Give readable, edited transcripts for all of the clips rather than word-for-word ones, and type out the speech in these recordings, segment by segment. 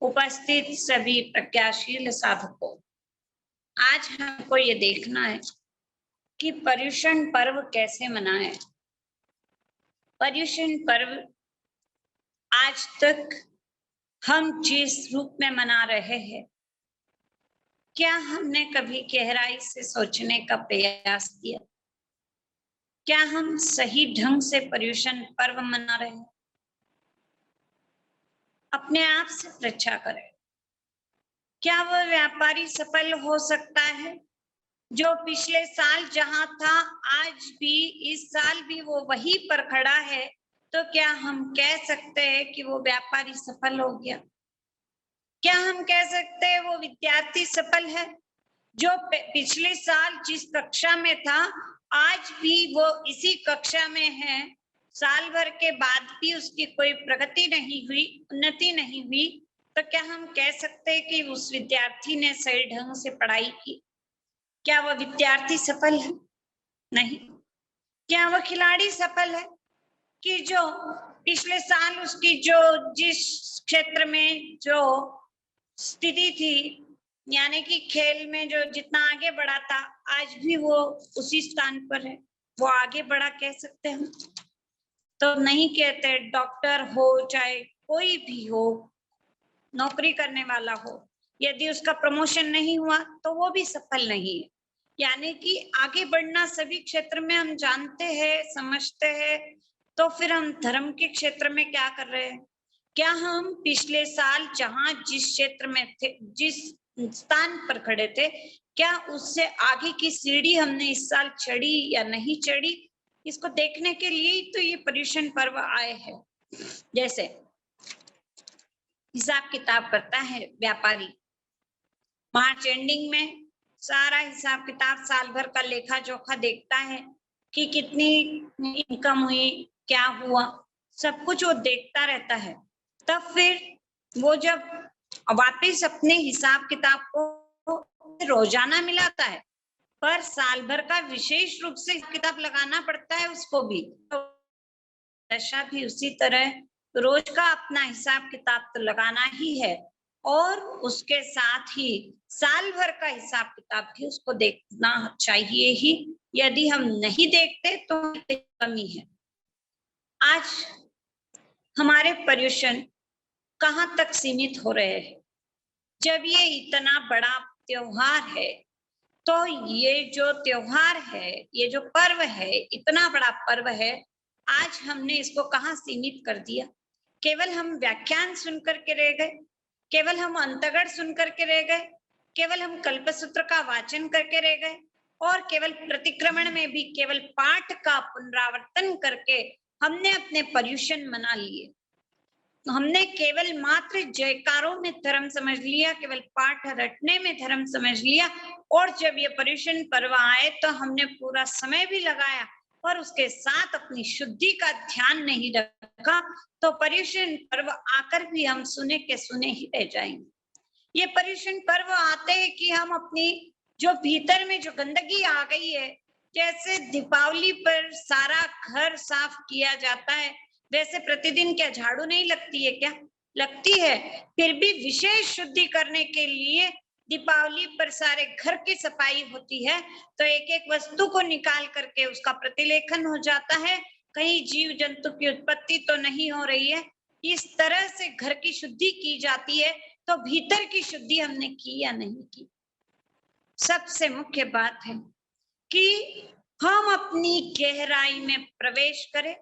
उपस्थित सभी प्रज्ञाशील साधकों, आज हमको ये देखना है कि पर्युषण पर्व कैसे मनाएं। पर्युषण पर्व आज तक हम जिस रूप में मना रहे हैं, क्या हमने कभी गहराई से सोचने का प्रयास किया? क्या हम सही ढंग से पर्युषण पर्व मना रहे हैं? अपने आप से परीक्षा करें। क्या वह व्यापारी सफल हो सकता है जो पिछले साल जहां था आज भी इस साल भी वो वहीं पर खड़ा है? तो क्या हम कह सकते हैं कि वो व्यापारी सफल हो गया? क्या हम कह सकते हैं वो विद्यार्थी सफल है जो पिछले साल जिस कक्षा में था आज भी वो इसी कक्षा में है, साल भर के बाद भी उसकी कोई प्रगति नहीं हुई, उन्नति नहीं हुई? तो क्या हम कह सकते हैं कि उस विद्यार्थी ने सही ढंग से पढ़ाई की? क्या वह विद्यार्थी सफल है? नहीं। क्या वह खिलाड़ी सफल है कि जो पिछले साल उसकी जो जिस क्षेत्र में जो स्थिति थी, यानी कि खेल में जो जितना आगे बढ़ा था, आज भी वो उसी स्थान पर है, वो आगे बढ़ा कह सकते हैं? तो नहीं कहते। डॉक्टर हो चाहे कोई भी हो, नौकरी करने वाला हो, यदि उसका प्रमोशन नहीं हुआ तो वो भी सफल नहीं है। यानी कि आगे बढ़ना सभी क्षेत्र में हम जानते हैं, समझते हैं, तो फिर हम धर्म के क्षेत्र में क्या कर रहे हैं? क्या हम पिछले साल जहां जिस क्षेत्र में थे, जिस स्थान पर खड़े थे, क्या उससे आगे की सीढ़ी हमने इस साल चढ़ी या नहीं चढ़ी? इसको देखने के लिए तो ये पर्युषण पर्व आए हैं। जैसे हिसाब किताब करता है व्यापारी, मार्च एंडिंग में सारा हिसाब किताब साल भर का लेखा जोखा देखता है कि कितनी इनकम हुई, क्या हुआ, सब कुछ वो देखता रहता है। तब फिर वो जब वापस अपने हिसाब किताब को रोजाना मिलाता है, पर साल भर का विशेष रूप से किताब लगाना पड़ता है उसको भी। दशा भी उसी तरह रोज का अपना हिसाब किताब तो लगाना ही है, और उसके साथ ही साल भर का हिसाब किताब भी उसको देखना चाहिए ही। यदि हम नहीं देखते तो कमी है। आज हमारे पर्युषण कहाँ तक सीमित हो रहे हैं? जब ये इतना बड़ा त्योहार है, तो ये जो त्योहार है, ये जो पर्व है, इतना बड़ा पर्व है, आज हमने इसको कहाँ सीमित कर दिया? केवल हम व्याख्यान सुनकर के रह गए, केवल हम अंतगढ़ सुनकर के रह गए, केवल हम कल्पसूत्र का वाचन करके रह गए, और केवल प्रतिक्रमण में भी केवल पाठ का पुनरावर्तन करके हमने अपने पर्युषण मना लिए। हमने केवल मात्र जयकारों में धर्म समझ लिया, केवल पाठ रटने में धर्म समझ लिया, और जब ये पर्युषण पर्व आए तो हमने पूरा समय भी लगाया और उसके साथ अपनी शुद्धि का ध्यान नहीं रखा, तो पर्युषण पर्व आकर भी हम सुने के सुने ही रह जाएंगे। ये पर्युषण पर्व आते हैं कि हम अपनी जो भीतर में जो गंदगी आ गई है, जैसे दीपावली पर सारा घर साफ किया जाता है, वैसे प्रतिदिन क्या झाड़ू नहीं लगती है? क्या लगती है? फिर भी विशेष शुद्धि करने के लिए दीपावली पर सारे घर की सफाई होती है, तो एक एक वस्तु को निकाल करके उसका प्रतिलेखन हो जाता है, कहीं जीव जंतु की उत्पत्ति तो नहीं हो रही है। इस तरह से घर की शुद्धि की जाती है, तो भीतर की शुद्धि हमने की या नहीं की? सबसे मुख्य बात है कि हम अपनी गहराई में प्रवेश करें।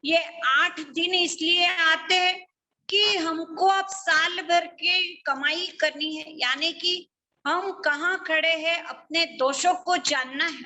ये 8 दिन इसलिए आते हैं कि हमको अब साल भर की कमाई करनी है, यानी कि हम कहाँ खड़े हैं, अपने दोषों को जानना है।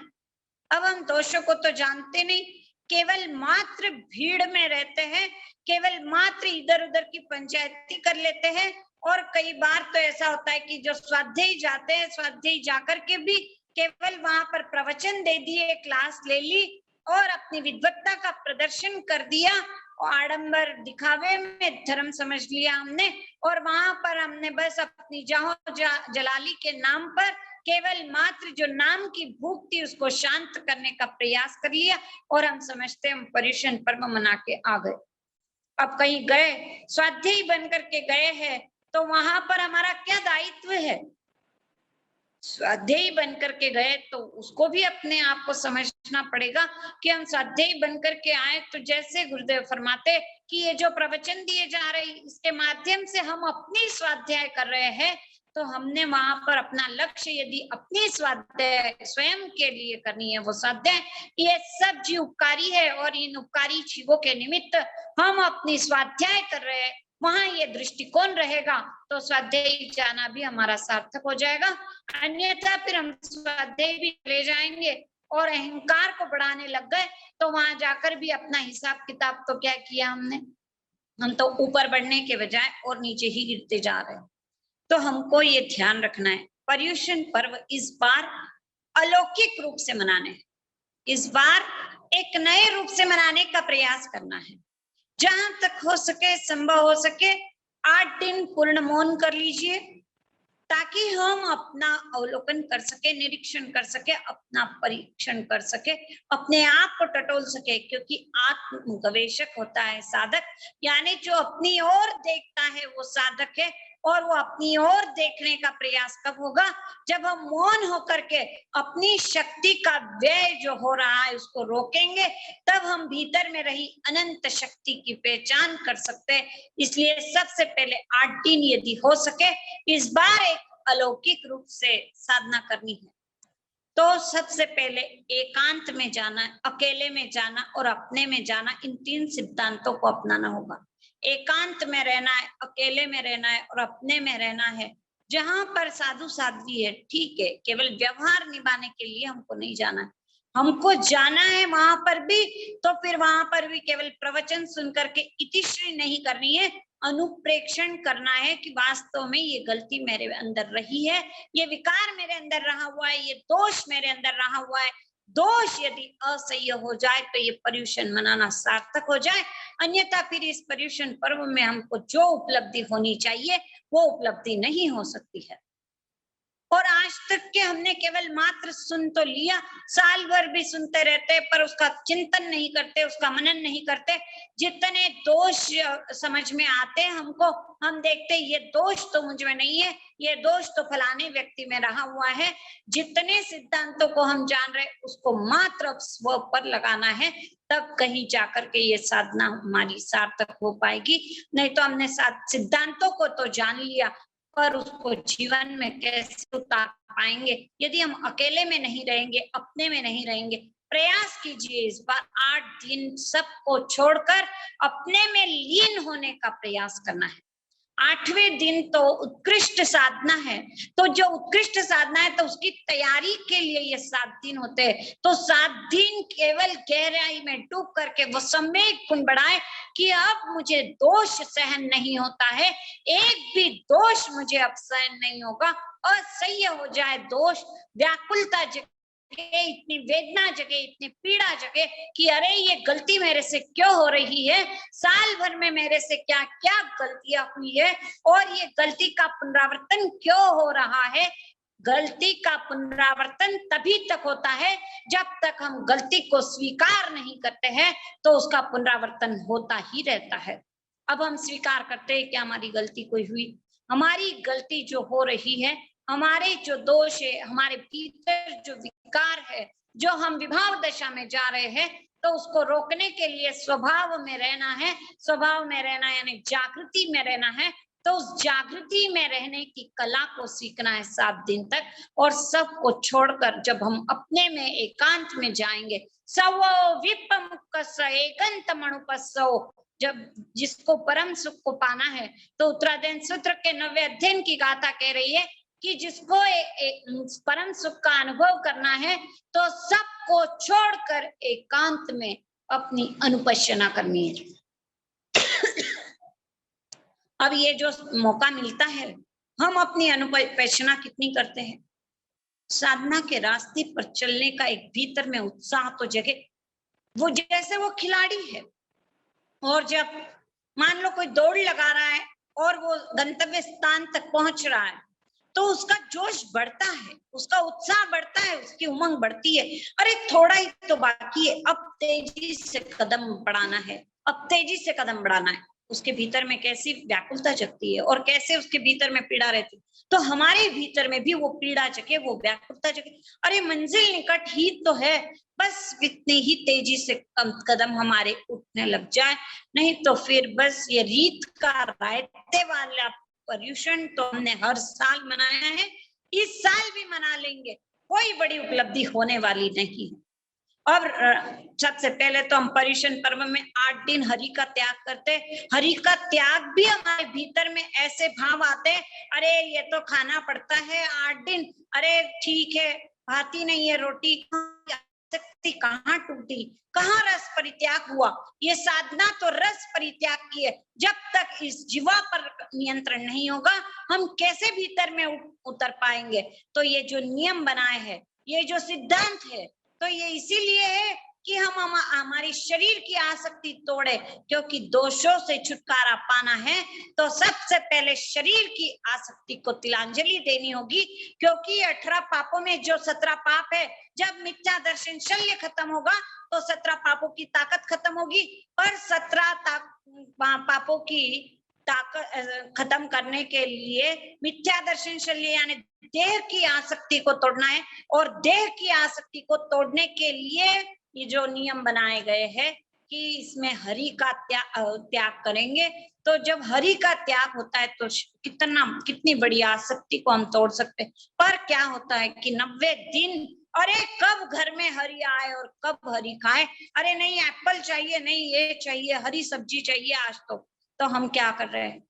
अब हम दोषों को तो जानते नहीं, केवल मात्र भीड़ में रहते हैं, केवल मात्र इधर उधर की पंचायती कर लेते हैं, और कई बार तो ऐसा होता है कि जो स्वाध्यायी जाते हैं, स्वाध्यायी जाकर के भी केवल वहां पर प्रवचन दे दिए, क्लास ले ली और अपनी विद्वत्ता का प्रदर्शन कर दिया, और आडंबर दिखावे में धर्म समझ लिया हमने, और वहां पर हमने बस अपनी जलाली के नाम पर केवल मात्र जो नाम की भूख थी उसको शांत करने का प्रयास कर लिया, और हम समझते हम पर्युषण पर्व मना के आ गए। अब कहीं गए, स्वाध्यायी बन करके गए हैं, तो वहां पर हमारा क्या दायित्व है? स्वाध्यायी बन करके गए तो उसको भी अपने आप को समझना पड़ेगा कि हम स्वाध्यायी बन करके आए, तो जैसे गुरुदेव फरमाते कि ये जो प्रवचन दिए जा रहे हैं इसके माध्यम से हम अपनी स्वाध्याय कर रहे हैं, तो हमने वहां पर अपना लक्ष्य यदि अपनी स्वाध्याय स्वयं के लिए करनी है, वो स्वाध्याय ये सब जीव उपकारी है और इन उपकारी जीवों के निमित्त हम अपनी स्वाध्याय कर रहे हैं, वहां ये दृष्टिकोण रहेगा तो स्वाध्याय जाना भी हमारा सार्थक हो जाएगा। अन्यथा फिर हम स्वाध्याय भी ले जाएंगे और अहंकार को बढ़ाने लग गए तो वहां जाकर भी अपना हिसाब किताब तो क्या किया हमने, हम तो ऊपर बढ़ने के बजाय और नीचे ही गिरते जा रहे हैं। तो हमको ये ध्यान रखना है, पर्युषण पर्व इस बार अलौकिक रूप से मनाने हैं, इस बार एक नए रूप से मनाने का प्रयास करना है। जहां तक हो सके, संभव हो सके 8 दिन पूर्ण मौन कर लीजिए ताकि हम अपना अवलोकन कर सके, निरीक्षण कर सके, अपना परीक्षण कर सके, अपने आप को टटोल सके, क्योंकि आत्म गवेषक होता है साधक, यानी जो अपनी ओर देखता है वो साधक है। और वो अपनी ओर देखने का प्रयास कब होगा? जब हम मौन होकर के अपनी शक्ति का व्यय जो हो रहा है उसको रोकेंगे, तब हम भीतर में रही अनंत शक्ति की पहचान कर सकते हैं। इसलिए सबसे पहले 8 दिन यदि हो सके इस बार एक अलौकिक रूप से साधना करनी है, तो सबसे पहले एकांत में जाना, अकेले में जाना और अपने में जाना, इन 3 सिद्धांतों को अपनाना होगा। एकांत में रहना है, अकेले में रहना है और अपने में रहना है। जहां पर साधु साध्वी है ठीक है, केवल व्यवहार निभाने के लिए हमको नहीं जाना है, हमको जाना है वहां पर भी, तो फिर वहां पर भी केवल प्रवचन सुनकर के इतिश्री नहीं करनी है, अनुप्रेक्षण करना है कि वास्तव में ये गलती मेरे अंदर रही है, ये विकार मेरे अंदर रहा हुआ है, ये दोष मेरे अंदर रहा हुआ है। दोष यदि असह्य हो जाए तो ये पर्युषण मनाना सार्थक हो जाए, अन्यथा फिर इस पर्युषण पर्व में हमको जो उपलब्धि होनी चाहिए वो उपलब्धि नहीं हो सकती है। और आज तक के हमने केवल मात्र सुन तो लिया, साल भर भी सुनते रहते पर उसका चिंतन नहीं करते, उसका मनन नहीं करते। जितने दोष समझ में आते हैं हमको, हम देखते ये दोष तो मुझ में नहीं है, ये दोष तो फलाने व्यक्ति में रहा हुआ है। जितने सिद्धांतों को हम जान रहे उसको मात्र स्व पर लगाना है, तब कहीं जाकर के ये साधना हमारी सार्थक हो पाएगी। नहीं तो हमने सिद्धांतों को तो जान लिया पर उसको जीवन में कैसे उतार पाएंगे यदि हम अकेले में नहीं रहेंगे, अपने में नहीं रहेंगे। प्रयास कीजिए इस बार 8 दिन सबको छोड़कर अपने में लीन होने का प्रयास करना है। 8वें दिन तो उत्कृष्ट साधना है, तो जो उत्कृष्ट साधना है तो उसकी तैयारी के लिए ये 7 दिन होते हैं। तो 7 दिन केवल गहराई में डूब करके वो सम्यक गुण बढ़ाए कि अब मुझे दोष सहन नहीं होता है, एक भी दोष मुझे अब सहन नहीं होगा, असह्य हो जाए दोष, व्याकुलता इतनी वेदना जगे, इतनी पीड़ा जगे कि अरे ये गलती मेरे से क्यों हो रही है, साल भर में मेरे से क्या क्या गलतियां हुई है और ये गलती का पुनरावर्तन क्यों हो रहा है। गलती का पुनरावर्तन तभी तक होता है जब तक हम गलती को स्वीकार नहीं करते हैं, तो उसका पुनरावर्तन होता ही रहता है। अब हम स्वीकार करते हैं कि हमारी गलती कोई हुई, हमारी गलती जो हो रही है, हमारे जो दोष है, हमारे भीतर जो विकार है, जो हम विभाव दशा में जा रहे हैं, तो उसको रोकने के लिए स्वभाव में रहना है। स्वभाव में रहना यानी जागृति में रहना है, तो उस जागृति में रहने की कला को सीखना है 7 दिन तक। और सबको छोड़कर जब हम अपने में एकांत में जाएंगे, सवो विपमुक्कस एकंत मणुपस्सो, जब जिसको परम सुख को पाना है, तो उत्तरायण सूत्र के 9वें अध्ययन की गाथा कह रही है कि जिसको परम सुख का अनुभव करना है तो सबको छोड़कर एकांत में अपनी अनुपश्यना करनी है। अब ये जो मौका मिलता है, हम अपनी अनुपश्यना कितनी करते हैं? साधना के रास्ते पर चलने का एक भीतर में उत्साह तो जगे, वो जैसे वो खिलाड़ी है और जब मान लो कोई दौड़ लगा रहा है और वो गंतव्य स्थान तक पहुंच रहा है, तो उसका जोश बढ़ता है, उसका उत्साह बढ़ता है, उसकी उमंग बढ़ती है। अरे थोड़ा ही तो बाकी है, अब तेजी से कदम बढ़ाना है, अब तेजी से कदम बढ़ाना है। उसके भीतर में कैसी व्याकुलता जगती है और कैसे उसके भीतर में पीड़ा रहती है, तो हमारे भीतर में भी वो पीड़ा जगे, वो व्याकुलता जगे। अरे मंजिल निकट ही तो है, बस इतनी ही तेजी से कदम हमारे उठने लग जाए, नहीं तो फिर बस ये रीत का रायते वाला पर्यूषण तो हमने हर साल मनाया है, इस साल भी मना लेंगे, कोई बड़ी उपलब्धि होने वाली नहीं। और सबसे पहले तो हम पर्यूषण पर्व में 8 दिन हरि का त्याग करते। हरि का त्याग भी हमारे भीतर में ऐसे भाव आते, अरे ये तो खाना पड़ता है 8 दिन, अरे ठीक है भाती नहीं है रोटी, शक्ति कहाँ टूटी, कहाँ रस परित्याग हुआ। ये साधना तो रस परित्याग की है। जब तक इस जीवा पर नियंत्रण नहीं होगा, हम कैसे भीतर में उतर पाएंगे। तो ये जो नियम बनाए हैं, ये जो सिद्धांत है, तो ये इसीलिए है कि हम हमारी शरीर की आसक्ति तोड़े, क्योंकि दोषों से छुटकारा पाना है तो सबसे पहले शरीर की आसक्ति को तिलांजलि देनी होगी। क्योंकि 18 पापों में जो 17 पाप है, जब मिथ्या दर्शन शल्य खत्म होगा तो 17 पापों की ताकत खत्म होगी। पर 17 पापों की ताकत खत्म करने के लिए मिथ्या दर्शन शल्य यानी देह की आसक्ति को तोड़ना है, और देह की आसक्ति को तोड़ने के लिए ये जो नियम बनाए गए हैं कि इसमें हरि का त्याग करेंगे। तो जब हरि का त्याग होता है तो कितनी बड़ी आसक्ति को हम तोड़ सकते हैं। पर क्या होता है कि 90 दिन, अरे कब घर में हरि आए और कब हरि खाए, अरे नहीं एप्पल चाहिए, नहीं ये चाहिए, हरी सब्जी चाहिए आज तो हम क्या कर रहे हैं,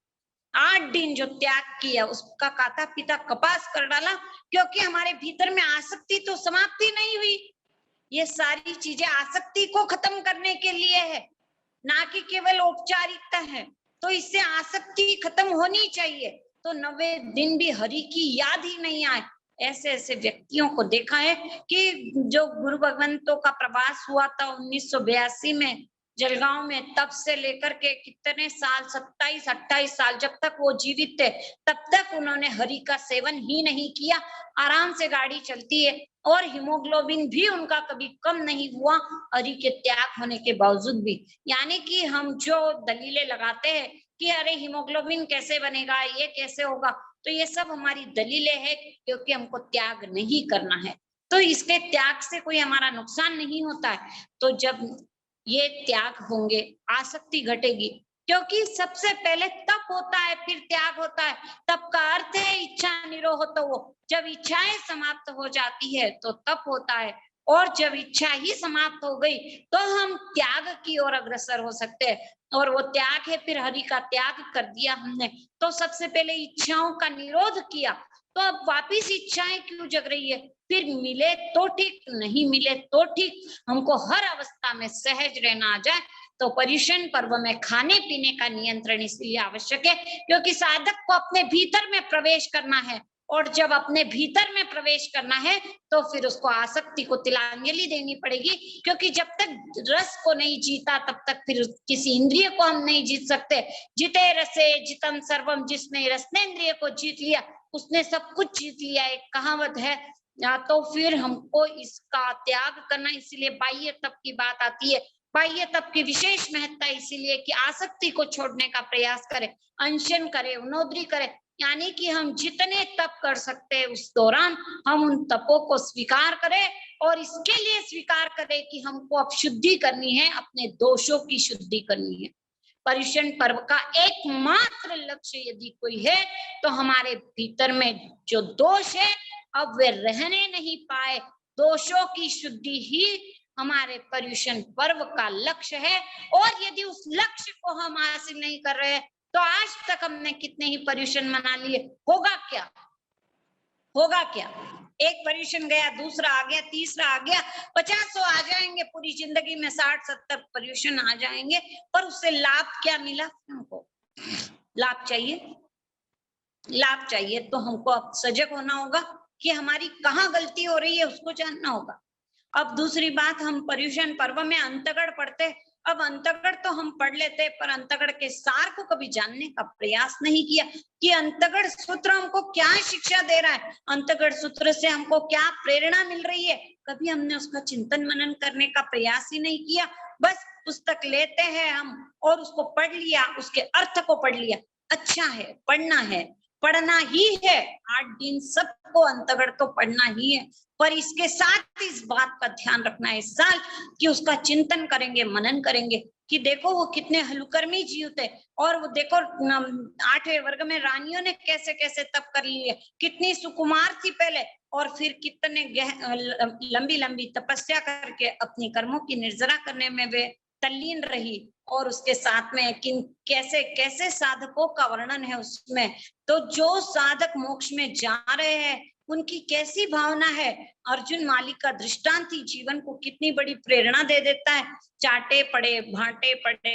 8 दिन जो त्याग किया उसका काता पीता कपास कर डाला, क्योंकि हमारे भीतर में आसक्ति तो समाप्ति नहीं हुई। ये सारी चीजें आसक्ति को खत्म करने के लिए है, ना कि केवल औपचारिकता है। तो इससे आसक्ति खत्म होनी चाहिए। तो 90 दिन भी हरि की याद ही नहीं आए, ऐसे ऐसे व्यक्तियों को देखा है कि जो गुरु भगवंतों का प्रवास हुआ था 1982 में जलगांव में, तब से लेकर के कितने साल, 27-28 साल, जब तक वो जीवित थे तब तक उन्होंने हरि का सेवन ही नहीं किया। आराम से गाड़ी चलती है और हीमोग्लोबिन भी उनका कभी कम नहीं हुआ हरि के त्याग होने के बावजूद भी। यानी कि हम जो दलीलें लगाते हैं कि अरे हीमोग्लोबिन कैसे बनेगा, ये कैसे होगा, तो ये सब हमारी दलीलें हैं, क्योंकि हमको त्याग नहीं करना है। तो इसके त्याग से कोई हमारा नुकसान नहीं होता है। तो जब ये त्याग होंगे, आसक्ति घटेगी, क्योंकि सबसे पहले तप होता है फिर त्याग होता है। तप का अर्थ है इच्छा निरोह, तो वो जब इच्छाएं समाप्त हो जाती है तो तप होता है, और जब इच्छा ही समाप्त हो गई तो हम त्याग की ओर अग्रसर हो सकते हैं। और वो त्याग है फिर हरि का त्याग कर दिया हमने, तो सबसे पहले इच्छाओं का निरोध किया, तो अब वापिस इच्छाएं क्यों जग रही है। फिर मिले तो ठीक, नहीं मिले तो ठीक, हमको हर अवस्था में सहज रहना आ जाए। तो पर्यूषण पर्व में खाने पीने का नियंत्रण इसलिए आवश्यक है क्योंकि साधक को अपने भीतर में प्रवेश करना है, और जब अपने भीतर में प्रवेश करना है तो फिर उसको आसक्ति को तिलांजलि देनी पड़ेगी। क्योंकि जब तक रस को नहीं जीता तब तक फिर किसी इंद्रिय को हम नहीं जीत सकते। जिते रसे जितम सर्वम, जिसने रसनेन्द्रिय को जीत लिया उसने सब कुछ जीत लिया, एक कहावत है। तो फिर हमको इसका त्याग करना, इसीलिए बाह्य तप की बात आती है। बाह्य तप की विशेष महत्ता इसीलिए कि आसक्ति को छोड़ने का प्रयास करें, अनशन करें, उनोद्री करें, यानी कि हम जितने तप कर सकते हैं उस दौरान हम उन तपों को स्वीकार करें, और इसके लिए स्वीकार करें कि हमको अब शुद्धि करनी है, अपने दोषों की शुद्धि करनी है। पर्यूषण पर्व का एकमात्र लक्ष्य यदि कोई है तो हमारे भीतर में जो दोष है अब वे रहने नहीं पाए, दोषों की शुद्धि ही हमारे पर्यूषण पर्व का लक्ष्य है। और यदि उस लक्ष्य को हम हासिल नहीं कर रहे तो आज तक हमने कितने ही पर्यूषण मना लिए, होगा क्या, होगा क्या। एक पर्यूषण गया, दूसरा आ गया, तीसरा आ गया, 50 आ जाएंगे पूरी जिंदगी में, 60-70 पर्यूषण आ जाएंगे, पर उससे लाभ क्या मिला हमको। लाभ चाहिए, लाभ चाहिए तो हमको अब सजग होना होगा कि हमारी कहाँ गलती हो रही है, उसको जानना होगा। अब दूसरी बात, हम पर्यूषण पर्व में अंतगढ़ पढ़ते। अब अंतगढ़ तो हम पढ़ लेते, पर अंतगढ़ के सार को कभी जानने का प्रयास नहीं किया कि अंतगढ़ सूत्र हमको क्या शिक्षा दे रहा है, अंतगढ़ सूत्र से हमको क्या प्रेरणा मिल रही है। कभी हमने उसका चिंतन मनन करने का प्रयास ही नहीं किया, बस पुस्तक लेते हैं हम और उसको पढ़ लिया, उसके अर्थ को पढ़ लिया, अच्छा है, पढ़ना ही है। 8 दिन सबको अंतगढ़ तो पढ़ना ही है, पर इसके साथ इस बात का ध्यान रखना है इस साल कि उसका चिंतन करेंगे, मनन करेंगे कि देखो वो कितने हलुकर्मी जीव थे, और वो देखो 8वें वर्ग में रानियों ने कैसे कैसे तप कर लिए, कितनी सुकुमार थी पहले, और फिर कितने लंबी लंबी तपस्या करके अपनी कर्मों की निर्जरा करने में वे तल्लीन रही। और उसके साथ में किन कैसे कैसे साधकों का वर्णन है उसमें। तो जो साधक मोक्ष में जा रहे हैं उनकी कैसी भावना है। अर्जुन मालिक का दृष्टांत ही जीवन को कितनी बड़ी प्रेरणा दे देता है। चाटे पड़े, भाटे पड़े,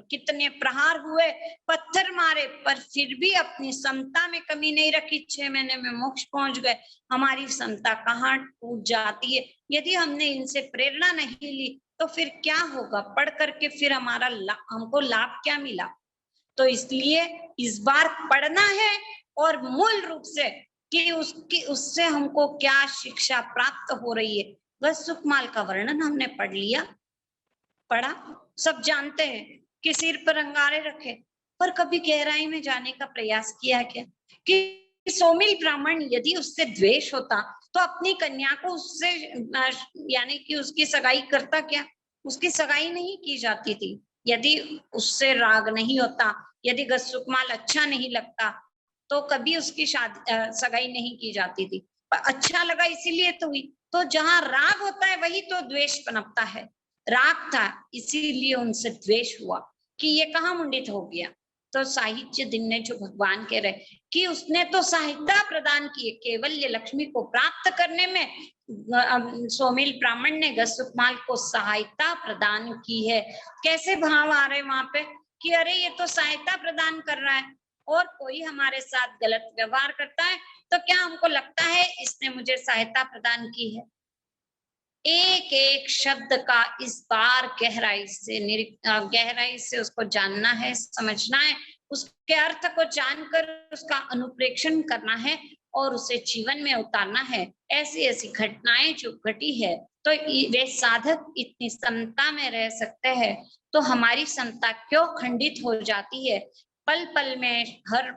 कितने प्रहार हुए, पत्थर मारे, पर फिर भी अपनी समता में कमी नहीं रखी। 6 महीने में मोक्ष पहुंच गए। हमारी समता कहाँ टूट जाती है। यदि हमने इनसे प्रेरणा नहीं ली तो फिर क्या होगा, पढ़ करके फिर हमारा हमको लाभ क्या मिला। तो इसलिए इस बार पढ़ना है, और मूल रूप से कि उससे हमको क्या शिक्षा प्राप्त हो रही है। बस सुकमाल का वर्णन हमने पढ़ लिया, पढ़ा, सब जानते हैं कि सिर पर अंगारे रखे, पर कभी गहराई में जाने का प्रयास किया क्या कि सौमिल ब्राह्मण यदि उससे द्वेष होता तो अपनी कन्या को उससे यानी कि उसकी सगाई करता क्या। उसकी सगाई नहीं की जाती थी। यदि उससे राग नहीं होता, यदि सुकमाल अच्छा नहीं लगता तो कभी उसकी सगाई नहीं की जाती थी। पर अच्छा लगा इसीलिए तो हुई। तो जहां राग होता है वही तो द्वेष पनपता है। राग था इसीलिए उनसे द्वेष हुआ कि ये कहाँ मुंडित हो गया। तो साहित्य दिन ने जो भगवान कह रहे कि उसने तो सहायता प्रदान की है, केवल ये लक्ष्मी को प्राप्त करने में सौमिल ब्राह्मण ने गसुकमाल को सहायता प्रदान की है। कैसे भाव आ रहे वहां पे कि अरे ये तो सहायता प्रदान कर रहा है, और कोई हमारे साथ गलत व्यवहार करता है तो क्या हमको लगता है इसने मुझे सहायता प्रदान की है। एक एक शब्द का इस बार गहराई से उसको जानना है, समझना है, उसके अर्थ को जानकर उसका अनुप्रेक्षण करना है और उसे जीवन में उतारना है। ऐसी ऐसी घटनाएं जो घटी है तो वे साधक इतनी समता में रह सकते हैं, तो हमारी समता क्यों खंडित हो जाती है। पल पल में, हर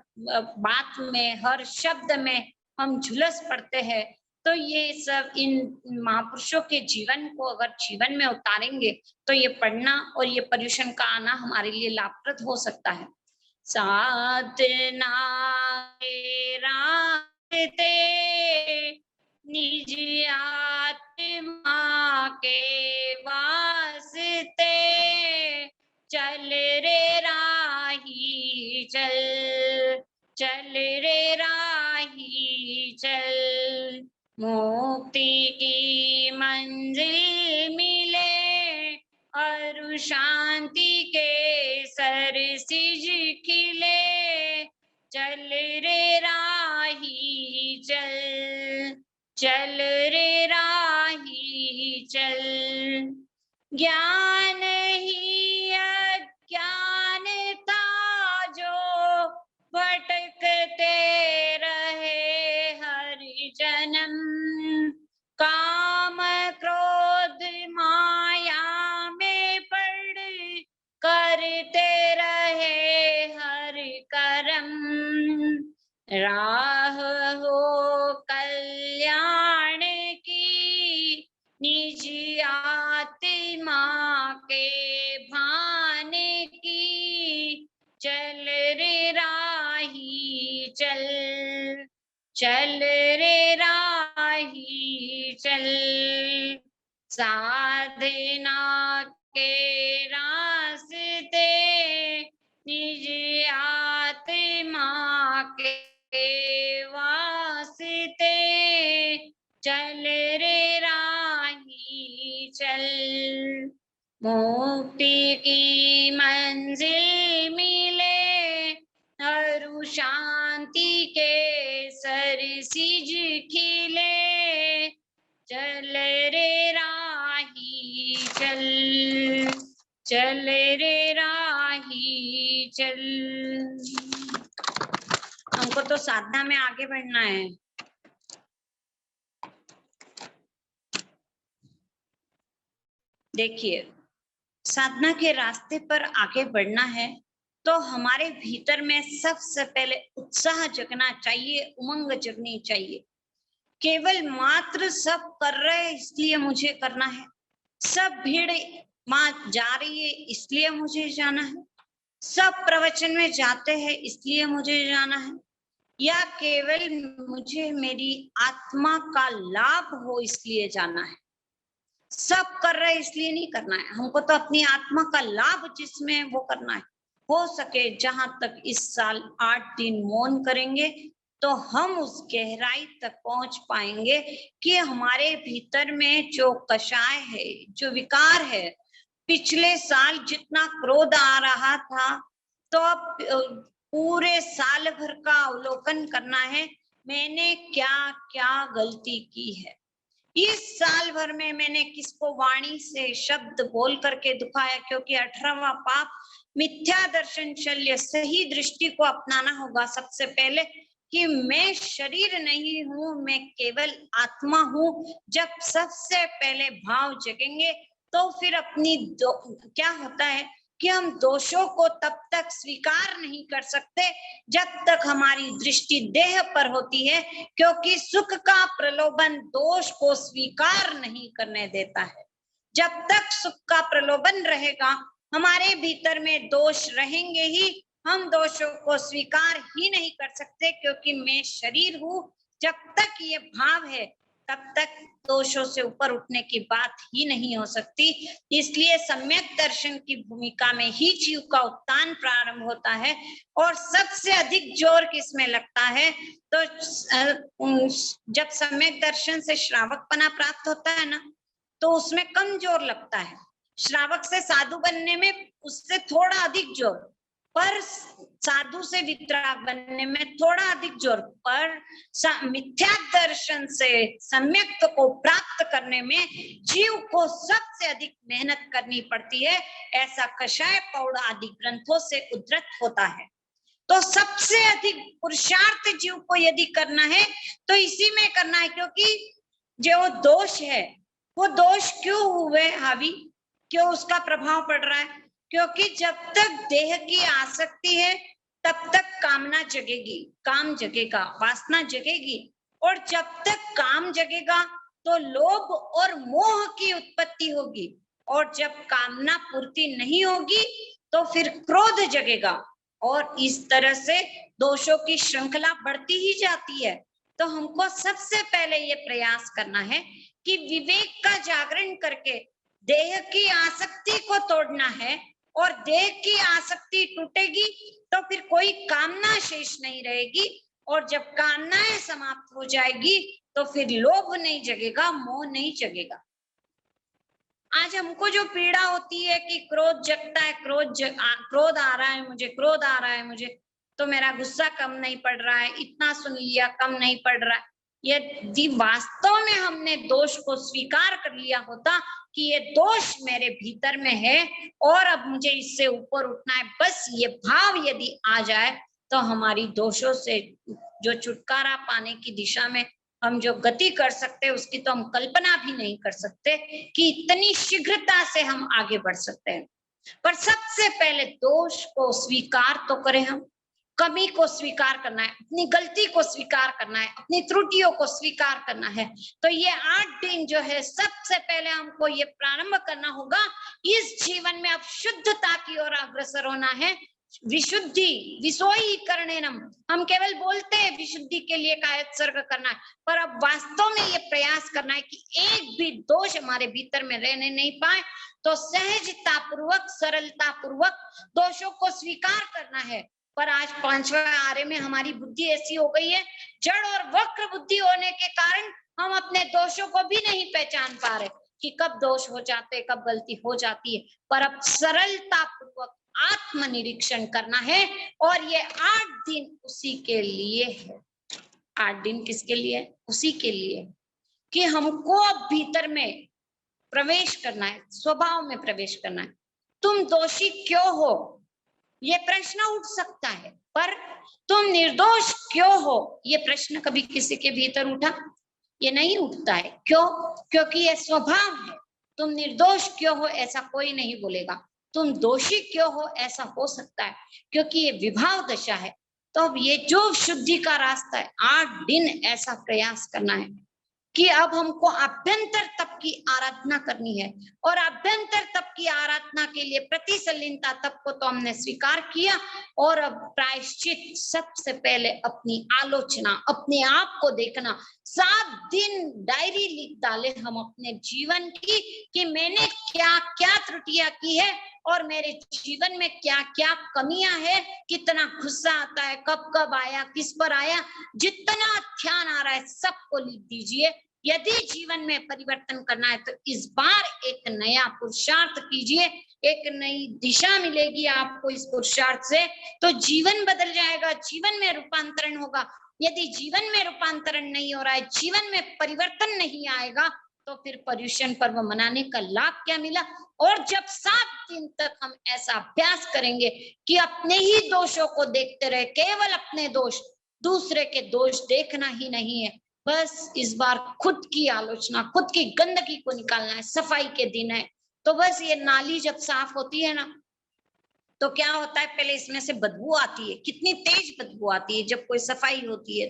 बात में, हर शब्द में हम झुलस पड़ते हैं। तो ये सब इन महापुरुषों के जीवन को अगर जीवन में उतारेंगे तो ये पढ़ना और ये पर्यूषण का आना हमारे लिए लाभप्रद हो सकता है। साधना रास्ते निज आत्मा के वास्ते, चल रे राही चल, चल रे राही चल, मुक्ति की मंजिल मिले और शांति के सरसिज खिले, चल रे राही चल, चल रे राही चल। ज्ञान ही अज्ञान था जो भटकते रहे हर जन्म, काम क्रोध माया में पड़ करते रहे हर कर्म, राह हो कल्याण की निज आत्मा के भान की, चल रे राही चल, चल रे राही चल। साधना के रास्ते निज आत्मा के वास्ते, चल रे राही चल, मुक्ति की मंजिल मिले और शांति के सरसिज खिले, चल रे राही चल, चल रे राही चल। हमको तो साधना में आगे बढ़ना है। देखिए साधना के रास्ते पर आगे बढ़ना है तो हमारे भीतर में सबसे पहले उत्साह जगना चाहिए, उमंग जगनी चाहिए। केवल मात्र सब कर रहे हैं इसलिए मुझे करना है, सब भीड़ मां जा रही है इसलिए मुझे जाना है, सब प्रवचन में जाते हैं इसलिए मुझे जाना है, या केवल मुझे मेरी आत्मा का लाभ हो इसलिए जाना है। सब कर रहे इसलिए नहीं करना है, हमको तो अपनी आत्मा का लाभ जिसमें वो करना है। हो सके जहां तक इस साल 8 दिन मौन करेंगे तो हम उस गहराई तक पहुंच पाएंगे कि हमारे भीतर में जो कषाय है, जो विकार है, पिछले साल जितना क्रोध आ रहा था तो अब पूरे साल भर का अवलोकन करना है, मैंने क्या क्या गलती की है, इस साल भर में मैंने किसको वाणी से शब्द बोल करके दुखाया, क्योंकि 18वां पाप मिथ्या दर्शन शल्य, सही दृष्टि को अपनाना होगा सबसे पहले कि मैं शरीर नहीं हूं, मैं केवल आत्मा हूं। जब सबसे पहले भाव जगेंगे तो फिर अपनी क्या होता है कि हम दोषों को तब तक स्वीकार नहीं कर सकते जब तक हमारी दृष्टि देह पर होती है, क्योंकि सुख का प्रलोभन दोष को स्वीकार नहीं करने देता है। जब तक सुख का प्रलोभन रहेगा हमारे भीतर में दोष रहेंगे ही, हम दोषों को स्वीकार ही नहीं कर सकते, क्योंकि मैं शरीर हूं। जब तक ये भाव है तब तक दोषों से ऊपर उठने की बात ही नहीं हो सकती। इसलिए सम्यक दर्शन की भूमिका में ही जीव का उत्थान प्रारंभ होता है। और सबसे अधिक जोर किसमें लगता है, तो जब सम्यक दर्शन से श्रावकपना प्राप्त होता है ना, तो उसमें कम जोर लगता है। श्रावक से साधु बनने में उससे थोड़ा अधिक जोर, पर साधु से वितराग बनने में थोड़ा अधिक जोर, पर मिथ्या दर्शन से सम्यक को प्राप्त करने में जीव को सबसे अधिक मेहनत करनी पड़ती है। ऐसा कषाय पौड़ आदि ग्रंथों से उद्धृत होता है। तो सबसे अधिक पुरुषार्थ जीव को यदि करना है तो इसी में करना है, क्योंकि जो दोष है वो दोष क्यों हुए हावी, क्यों उसका प्रभाव पड़ रहा है, क्योंकि जब तक देह की आसक्ति है तब तक कामना जगेगी, काम जगेगा, वासना जगेगी, और जब तक काम जगेगा तो लोभ और मोह की उत्पत्ति होगी, और जब कामना पूर्ति नहीं होगी तो फिर क्रोध जगेगा, और इस तरह से दोषों की श्रृंखला बढ़ती ही जाती है। तो हमको सबसे पहले ये प्रयास करना है कि विवेक का जागरण करके देह की आसक्ति को तोड़ना है, और देह की आसक्ति टूटेगी तो फिर कोई कामना शेष नहीं रहेगी, और जब कामनाएं समाप्त हो जाएगी तो फिर लोभ नहीं जगेगा, मोह नहीं जगेगा। आज हमको जो पीड़ा होती है कि क्रोध जगता है, क्रोध आ रहा है मुझे, क्रोध आ रहा है मुझे, तो मेरा गुस्सा कम नहीं पड़ रहा है, इतना सुन लिया कम नहीं पड़ रहा है। यदि वास्तव में हमने दोष को स्वीकार कर लिया होता कि ये दोष मेरे भीतर में है और अब मुझे इससे ऊपर उठना है, बस ये भाव यदि आ जाए तो हमारी दोषों से जो छुटकारा पाने की दिशा में हम जो गति कर सकते हैं उसकी तो हम कल्पना भी नहीं कर सकते कि इतनी शीघ्रता से हम आगे बढ़ सकते हैं। पर सबसे पहले दोष को स्वीकार तो करें, हम कमी को स्वीकार करना है, अपनी गलती को स्वीकार करना है, अपनी त्रुटियों को स्वीकार करना है। तो ये 8 दिन जो है सबसे पहले हमको ये प्रारंभ करना होगा, इस जीवन में अब शुद्धता की ओर अग्रसर होना है। विशुद्धि विसोई करणेनम, हम केवल बोलते हैं विशुद्धि के लिए कायत सर्ग करना है, पर अब वास्तव में ये प्रयास करना है कि एक भी दोष हमारे भीतर में रहने नहीं पाए। तो सहजता पूर्वक, सरलता पूर्वक दोषों को स्वीकार करना है। पर आज 5वें आर्य में हमारी बुद्धि ऐसी हो गई है, जड़ और वक्र बुद्धि होने के कारण हम अपने दोषों को भी नहीं पहचान पा रहे कि कब दोष हो जाते, कब गलती हो जाती है। पर अब सरलता पूर्वक आत्मनिरीक्षण करना है, और ये 8 दिन उसी के लिए है। 8 दिन किसके लिए? उसी के लिए कि हमको अब भीतर में प्रवेश करना है, स्वभाव में प्रवेश करना है। तुम दोषी क्यों हो ये प्रश्न उठ सकता है, पर तुम निर्दोष क्यों हो ये प्रश्न कभी किसी के भीतर उठा? ये नहीं उठता है। क्यों? क्योंकि ये स्वभाव है। तुम निर्दोष क्यों हो ऐसा कोई नहीं बोलेगा, तुम दोषी क्यों हो ऐसा हो सकता है, क्योंकि ये विभाव दशा है। तो अब ये जो शुद्धि का रास्ता है, 8 दिन ऐसा प्रयास करना है कि अब हमको अभ्यंतर तप की आराधना करनी है। और अभ्यंतर तप की आराधना के लिए प्रतिसलीनता तप को तो हमने स्वीकार किया, और अब प्रायश्चित सबसे पहले अपनी आलोचना, अपने आप को देखना। 7 दिन डायरी लिख डाले हम अपने जीवन की कि मैंने क्या क्या त्रुटियां की है और मेरे जीवन में क्या क्या कमियां है, कितना गुस्सा आता है, कब कब आया, किस पर आया, जितना ध्यान आ रहा है सबको लिख दीजिए। यदि जीवन में परिवर्तन करना है तो इस बार एक नया पुरुषार्थ कीजिए, एक नई दिशा मिलेगी आपको इस पुरुषार्थ से, तो जीवन बदल जाएगा, जीवन में रूपांतरण होगा। यदि जीवन में रूपांतरण नहीं हो रहा है, जीवन में परिवर्तन नहीं आएगा, तो फिर पर्युषण पर्व मनाने का लाभ क्या मिला। और जब 7 दिन तक हम ऐसा अभ्यास करेंगे कि अपने ही दोषों को देखते रहे, केवल अपने दोष, दूसरे के दोष देखना ही नहीं है, बस इस बार खुद की आलोचना, खुद की गंदगी को निकालना है। सफाई के दिन है, तो बस ये नाली जब साफ होती है ना, तो क्या होता है, पहले इसमें से बदबू आती है, कितनी तेज बदबू आती है जब कोई सफाई होती है।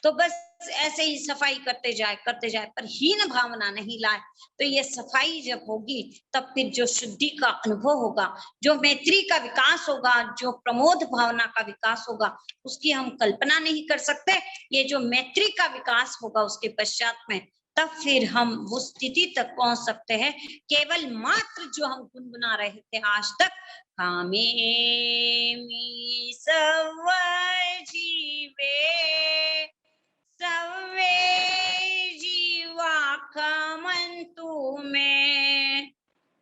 तो बस ऐसे ही सफाई करते जाए पर हीन भावना नहीं लाए, तो ये सफाई जब होगी तब फिर जो शुद्धि का अनुभव होगा, जो मैत्री का विकास होगा, जो प्रमोद भावना का विकास होगा, उसकी हम कल्पना नहीं कर सकते। ये जो मैत्री का विकास होगा उसके पश्चात में, तब फिर हम उस स्थिति तक पहुंच सकते हैं। केवल मात्र जो हम गुनगुना रहे थे आज तक, कामेमि सर्व जीवे सर्वे जीवा कामन्तु मे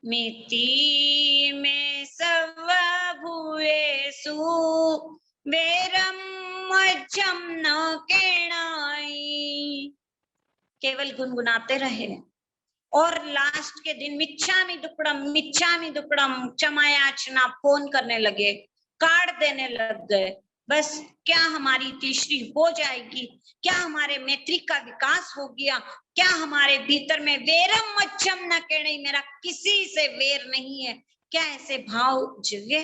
मिति में सर्वभूतेषु वैरं मज्जं न केणायि। केवल गुनगुनाते रहे और लास्ट के दिन मिच्छामि दुक्कडम क्षमायाचना फोन करने लगे, कार्ड देने लग गए। बस क्या हमारी तीसरी हो जाएगी, क्या हमारे मैत्री का विकास हो गया, क्या हमारे भीतर में वेरम मच्छम न केणे, मेरा किसी से वेर नहीं है, क्या ऐसे भाव जगे।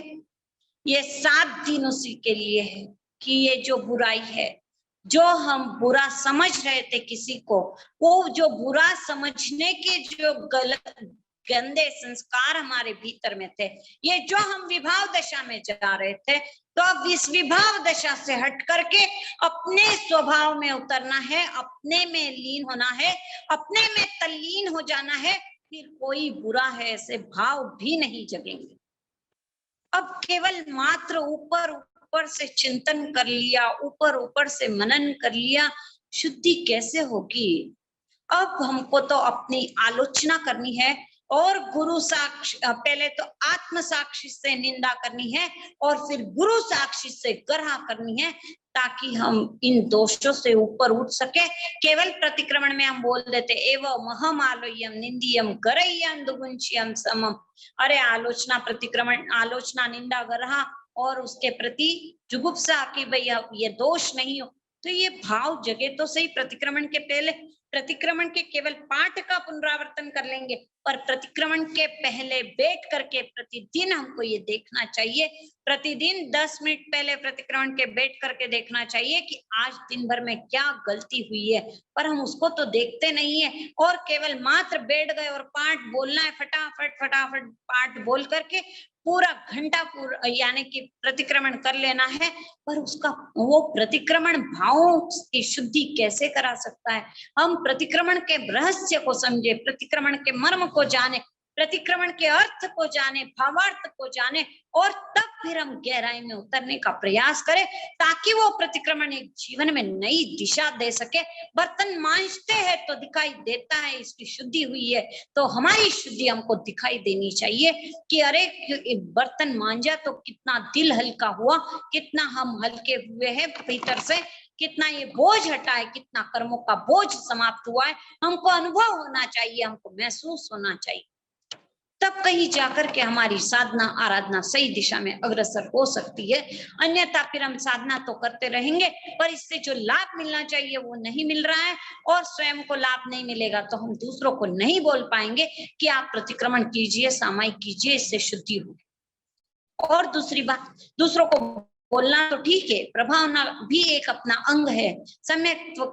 ये 7 दिन उसी के लिए है कि ये जो बुराई है, जो हम बुरा समझ रहे थे किसी को, वो जो बुरा समझने के जो गलत गंदे संस्कार हमारे भीतर में थे, ये जो हम विभाव दशा में जा रहे थे, तो अब इस विभाव दशा से हट करके अपने स्वभाव में उतरना है, अपने में लीन होना है, अपने में तल्लीन हो जाना है। फिर कोई बुरा है ऐसे भाव भी नहीं जगेंगे। अब केवल मात्र ऊपर से चिंतन कर लिया, ऊपर से मनन कर लिया, शुद्धि कैसे होगी। अब हमको तो अपनी आलोचना करनी है और गुरु साक्षी, पहले तो आत्म साक्षी से निंदा करनी है और फिर गुरु साक्षी से ग्रह करनी है, ताकि हम इन दोषों से ऊपर उठ सके। केवल प्रतिक्रमण में हम बोल देते एवं महम आलोयम निंदियम करय्यम दुगुंच्यम समम। अरे आलोचना, प्रतिक्रमण, आलोचना, निंदा, ग्रह और उसके प्रति जुगुप्सा कि भैया ये दोष नहीं हो, तो ये भाव जगे तो सही। प्रतिक्रमण के पहले, प्रतिक्रमण के केवल पाठ का पुनरावर्तन कर लेंगे, पर प्रतिक्रमण के पहले बैठ करके प्रतिदिन हमको ये देखना चाहिए, प्रतिदिन 10 मिनट पहले प्रतिक्रमण के बैठ करके देखना चाहिए कि आज दिन भर में क्या गलती हुई है, पर हम उसको तो देखते नहीं है और केवल मात्र बैठ गए और पाठ बोलना है, फटाफट पाठ बोल करके पूरा घंटा पूरा यानी कि प्रतिक्रमण कर लेना है, पर उसका वो प्रतिक्रमण भावों की शुद्धि कैसे करा सकता है। हम प्रतिक्रमण के रहस्य को समझे, प्रतिक्रमण के मर्म को जाने, प्रतिक्रमण के अर्थ को जाने, भावार्थ को जाने, और तब फिर हम गहराई में उतरने का प्रयास करें, ताकि वो प्रतिक्रमण एक जीवन में नई दिशा दे सके। बर्तन मांजते हैं तो दिखाई देता है इसकी शुद्धि हुई है, तो हमारी शुद्धि हमको दिखाई देनी चाहिए कि अरे बर्तन मांजा तो कितना दिल हल्का हुआ, कितना हम हल्के हुए हैं भीतर से, कितना ये बोझ हटा है, कितना कर्मों का बोझ समाप्त हुआ है। हमको अनुभव होना चाहिए, हमको महसूस होना चाहिए। तब कहीं जाकर के हमारी साधना आराधना सही दिशा में अग्रसर हो सकती है। अन्यथा फिर हम साधना तो करते रहेंगे, पर इससे जो लाभ मिलना चाहिए वो नहीं मिल रहा है, और स्वयं को लाभ नहीं मिलेगा तो हम दूसरों को नहीं बोल पाएंगे कि आप प्रतिक्रमण कीजिए, सामायिक कीजिए, इससे शुद्धि होगी। और दूसरी बात, दूसरों को बोलना तो ठीक है, प्रभावना भी एक अपना अंग है। सम्यक्त्व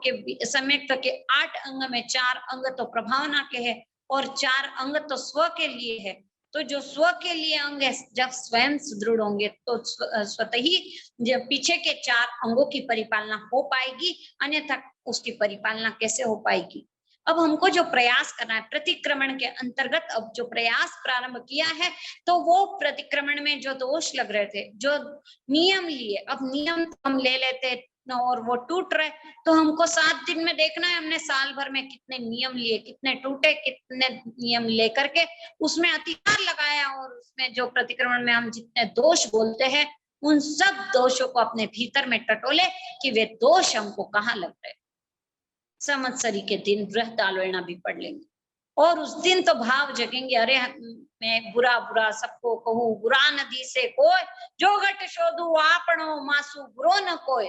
के 8 अंग में 4 अंग तो प्रभावना के हैं और 4 अंग तो स्व के लिए है। तो जो स्व के लिए अंग है, जब स्वयं सुदृढ़ होंगे तो स्वतः ही जब पीछे के 4 अंगों की परिपालना हो पाएगी, अन्यथा उसकी परिपालना कैसे हो पाएगी। अब हमको जो प्रयास करना है प्रतिक्रमण के अंतर्गत, अब जो प्रयास प्रारंभ किया है, तो वो प्रतिक्रमण में जो दोष लग रहे थे, जो नियम लिए, अब नियम हम ले लेते और वो टूट रहे, तो हमको 7 दिन में देखना है हमने साल भर में कितने नियम लिए, कितने टूटे, कितने नियम लेकर के उसमें अधिकार लगाया, और उसमें जो प्रतिक्रमण में हम जितने दोष बोलते हैं उन सब दोषों को अपने भीतर में टटोले कि वे दोष हमको कहाँ लग रहे। संवत्सरी के दिन वृहत आलोचना भी पढ़ लेंगे, और उस दिन तो भाव जगेंगे, अरे मैं बुरा बुरा सबको कहूँ, बुरा नदी से कोई जो घट शोधु आपणो मासु बुरो न कोई।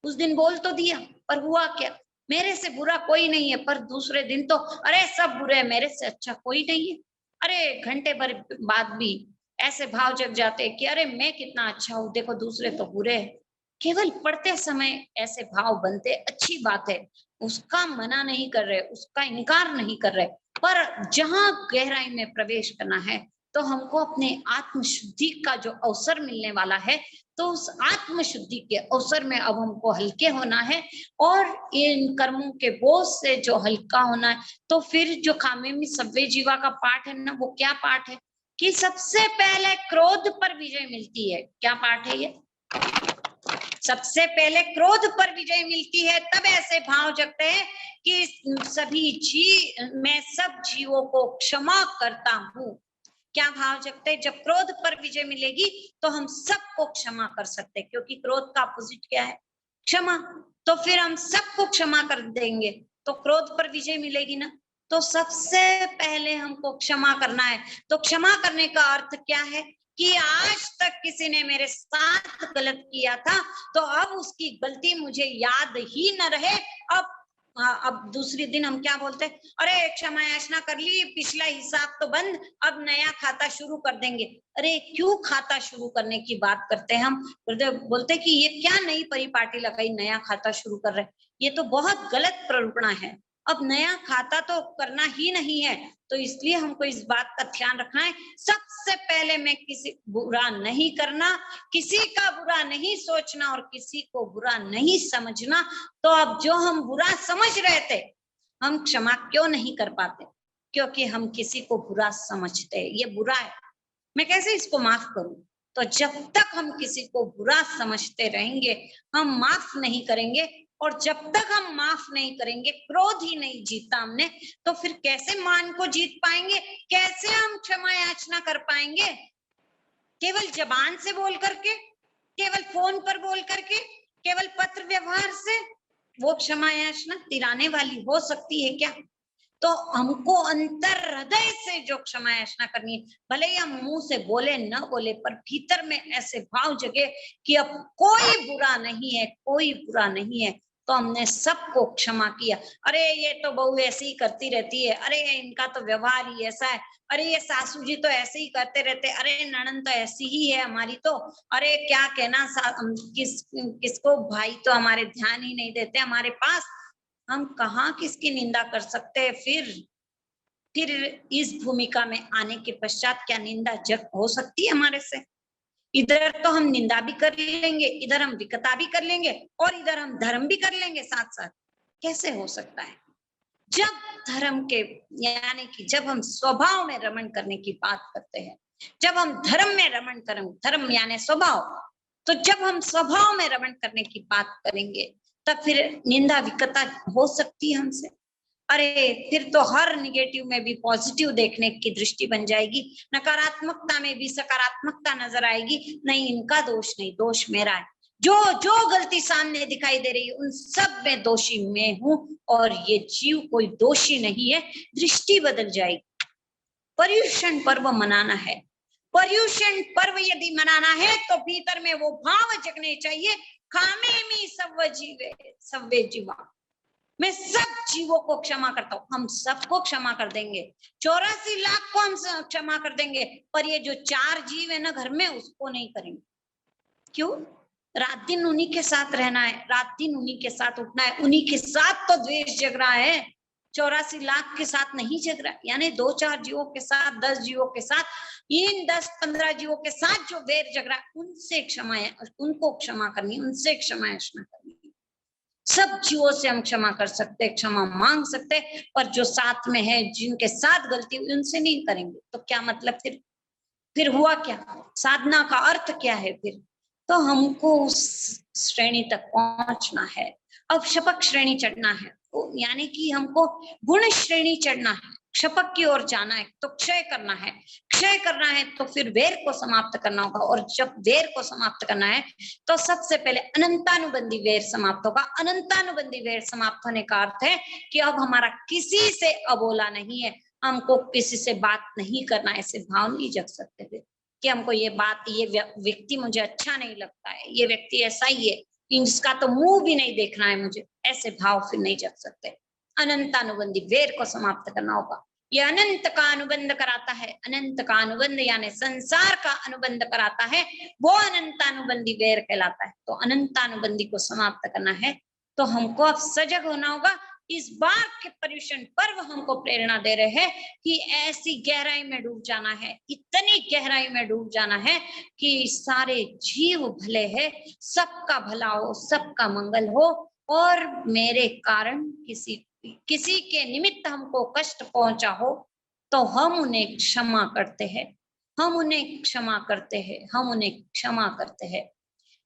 उस दिन बोल तो दिया, पर हुआ क्या, मेरे से बुरा कोई नहीं है, पर दूसरे दिन तो अरे सब बुरे हैं, मेरे से अच्छा कोई नहीं है। अरे घंटे भर बाद भी ऐसे भाव जग जाते कि अरे मैं कितना अच्छा हूँ, देखो दूसरे तो बुरे हैं। केवल पढ़ते समय ऐसे भाव बनते, अच्छी बात है, उसका मना नहीं कर रहे, उसका इनकार नहीं कर रहे, पर जहां गहराई में प्रवेश करना है तो हमको अपने आत्म शुद्धि का जो अवसर मिलने वाला है, तो उस आत्म शुद्धि के अवसर में अब हमको हल्के होना है, और इन कर्मों के बोझ से जो हल्का होना है। तो फिर जो कामेमी सव्वे जीवा का पाठ है ना, वो क्या पाठ है कि सबसे पहले क्रोध पर विजय मिलती है। क्या पाठ है ये? सबसे पहले क्रोध पर विजय मिलती है, तब ऐसे भाव जगते हैं कि मैं सब जीवों को क्षमा करता हूँ। क्या भाव जगते हैं? जब क्रोध पर विजय मिलेगी तो हम सबको क्षमा कर सकते हैं, क्योंकि क्रोध का अपोजिट क्या है? क्षमा। तो फिर हम सबको क्षमा कर देंगे तो क्रोध पर विजय मिलेगी ना। तो सबसे पहले हमको क्षमा करना है। तो क्षमा करने का अर्थ क्या है कि आज तक किसी ने मेरे साथ गलत किया था, तो अब उसकी गलती मुझे याद ही न रहे। अब दूसरी दिन हम क्या बोलते हैं, अरे क्षमा याचना कर ली, पिछला हिसाब तो बंद, अब नया खाता शुरू कर देंगे। अरे क्यों खाता शुरू करने की बात करते हैं हम? बोलते कि ये क्या नई परिपाटी लगाई, नया खाता शुरू कर रहे, ये तो बहुत गलत प्ररूपणा है। अब नया खाता तो करना ही नहीं है, तो इसलिए हमको इस बात का ध्यान रखना है, सबसे पहले मैं किसी बुरा नहीं करना, किसी का बुरा नहीं सोचना और किसी को बुरा नहीं समझना। तो अब जो हम बुरा समझ रहे थे, हम क्षमा क्यों नहीं कर पाते? क्योंकि हम किसी को बुरा समझते हैं, ये बुरा है, मैं कैसे इसको माफ करूं? तो जब तक हम किसी को बुरा समझते रहेंगे, हम माफ नहीं करेंगे, और जब तक हम माफ नहीं करेंगे, क्रोध ही नहीं जीता हमने, तो फिर कैसे मान को जीत पाएंगे? कैसे हम क्षमा याचना कर पाएंगे? केवल जबान से बोल करके, केवल फोन पर बोल करके, केवल पत्र व्यवहार से वो क्षमा याचना तिराने वाली हो सकती है क्या? तो हमको अंतर हृदय से जो क्षमा याचना करनी है, भले ही हम मुंह से बोले न बोले, पर भीतर में ऐसे भाव जगे कि अब कोई बुरा नहीं है, कोई बुरा नहीं है, तो हमने सबको क्षमा किया। अरे ये तो बहू ऐसे ही करती रहती है, अरे इनका तो व्यवहार ही ऐसा है, अरे ये सासू जी तो ऐसे ही करते रहते, अरे ननद तो ऐसी ही है हमारी तो, अरे क्या कहना, किसको भाई तो हमारे ध्यान ही नहीं देते हमारे पास। हम कहाँ किसकी निंदा कर सकते हैं? फिर इस भूमिका में आने के पश्चात क्या निंदा जग हो सकती है हमारे से? इधर तो हम निंदा भी कर लेंगे, इधर हम विकता भी कर लेंगे, और इधर हम धर्म भी कर लेंगे साथ साथ। कैसे हो सकता है? जब धर्म के यानी कि जब हम स्वभाव में रमण करने की बात करते हैं, जब हम धर्म में रमण करें, धर्म यानी स्वभाव, तो जब हम स्वभाव में रमण करने की बात करेंगे, तब फिर निंदा विकता हो सकती है हमसे? अरे फिर तो हर निगेटिव में भी पॉजिटिव देखने की दृष्टि बन जाएगी, नकारात्मकता में भी सकारात्मकता नजर आएगी। नहीं, इनका दोष नहीं, दोष मेरा है, जो जो गलती सामने दिखाई दे रही है उन सब में दोषी मैं हूं, और ये जीव कोई दोषी नहीं है। दृष्टि बदल जाएगी। पर्युषण पर्व मनाना है। पर्युषण पर्व यदि मनाना है तो भीतर में वो भाव जगने चाहिए, खामेमि सव्व जीवे सव्वे जीवा, मैं सब जीवों को क्षमा करता हूँ। हम सबको क्षमा कर देंगे, 84 लाख को हम क्षमा कर देंगे, पर ये जो 4 जीव है ना घर में, उसको नहीं करेंगे। क्यों? रात दिन उन्हीं के साथ रहना है, रात दिन उन्हीं के साथ उठना है, उन्हीं के साथ तो द्वेष जग रहा है, 84 लाख के साथ नहीं जग रहा। यानी 2-4 जीवों के साथ, 10 जीवों के साथ, इन 10-15 जीवों के साथ जो वेर जग रहा है, उनसे क्षमा, उनको क्षमा करनी, उनसे क्षमा याचना करनी। सब जीवों से हम क्षमा कर सकते, क्षमा मांग सकते, पर जो साथ में है, जिनके साथ गलती हुई, उनसे नहीं करेंगे। तो क्या मतलब? फिर हुआ क्या? साधना का अर्थ क्या है फिर? तो हमको उस श्रेणी तक पहुंचना है। अब शपथ श्रेणी चढ़ना है, तो यानी कि हमको गुण श्रेणी चढ़ना है, क्षपक की ओर जाना है, तो क्षय करना है। क्षय करना है तो फिर वेर को समाप्त करना होगा, और जब वेर को समाप्त करना है तो सबसे पहले अनंतानुबंधी वेर समाप्त होगा। अनंतानुबंधी वेर समाप्त होने का अर्थ है कि अब हमारा किसी से अबोला नहीं है, हमको किसी से बात नहीं करना, ऐसे भाव नहीं जग सकते थे कि हमको ये बात, ये व्यक्ति मुझे अच्छा नहीं लगता है, ये व्यक्ति ऐसा ही है, इसका तो मुंह भी नहीं देखना है मुझे, ऐसे भाव फिर नहीं जग सकते। अनंतानुबंधी वेर को समाप्त करना होगा। ये अनंत का अनुबंध कराता है, अनंत का अनुबंध यानी संसार का अनुबंध कराता है, वो अनंतानुबंधी वेर कहलाता है। तो अनंतानुबंधी को समाप्त करना है तो हमको अब सजग होना होगा। इस बार के पर्युषण पर्व हमको प्रेरणा दे रहे हैं कि ऐसी गहराई में डूब जाना है, इतनी गहराई में डूब जाना है कि सारे जीव भले हैं, सबका भला हो, सबका मंगल हो, और मेरे कारण किसी के निमित्त हमको कष्ट पहुंचा हो तो हम उन्हें क्षमा करते हैं, हम उन्हें क्षमा करते हैं, हम उन्हें क्षमा करते हैं।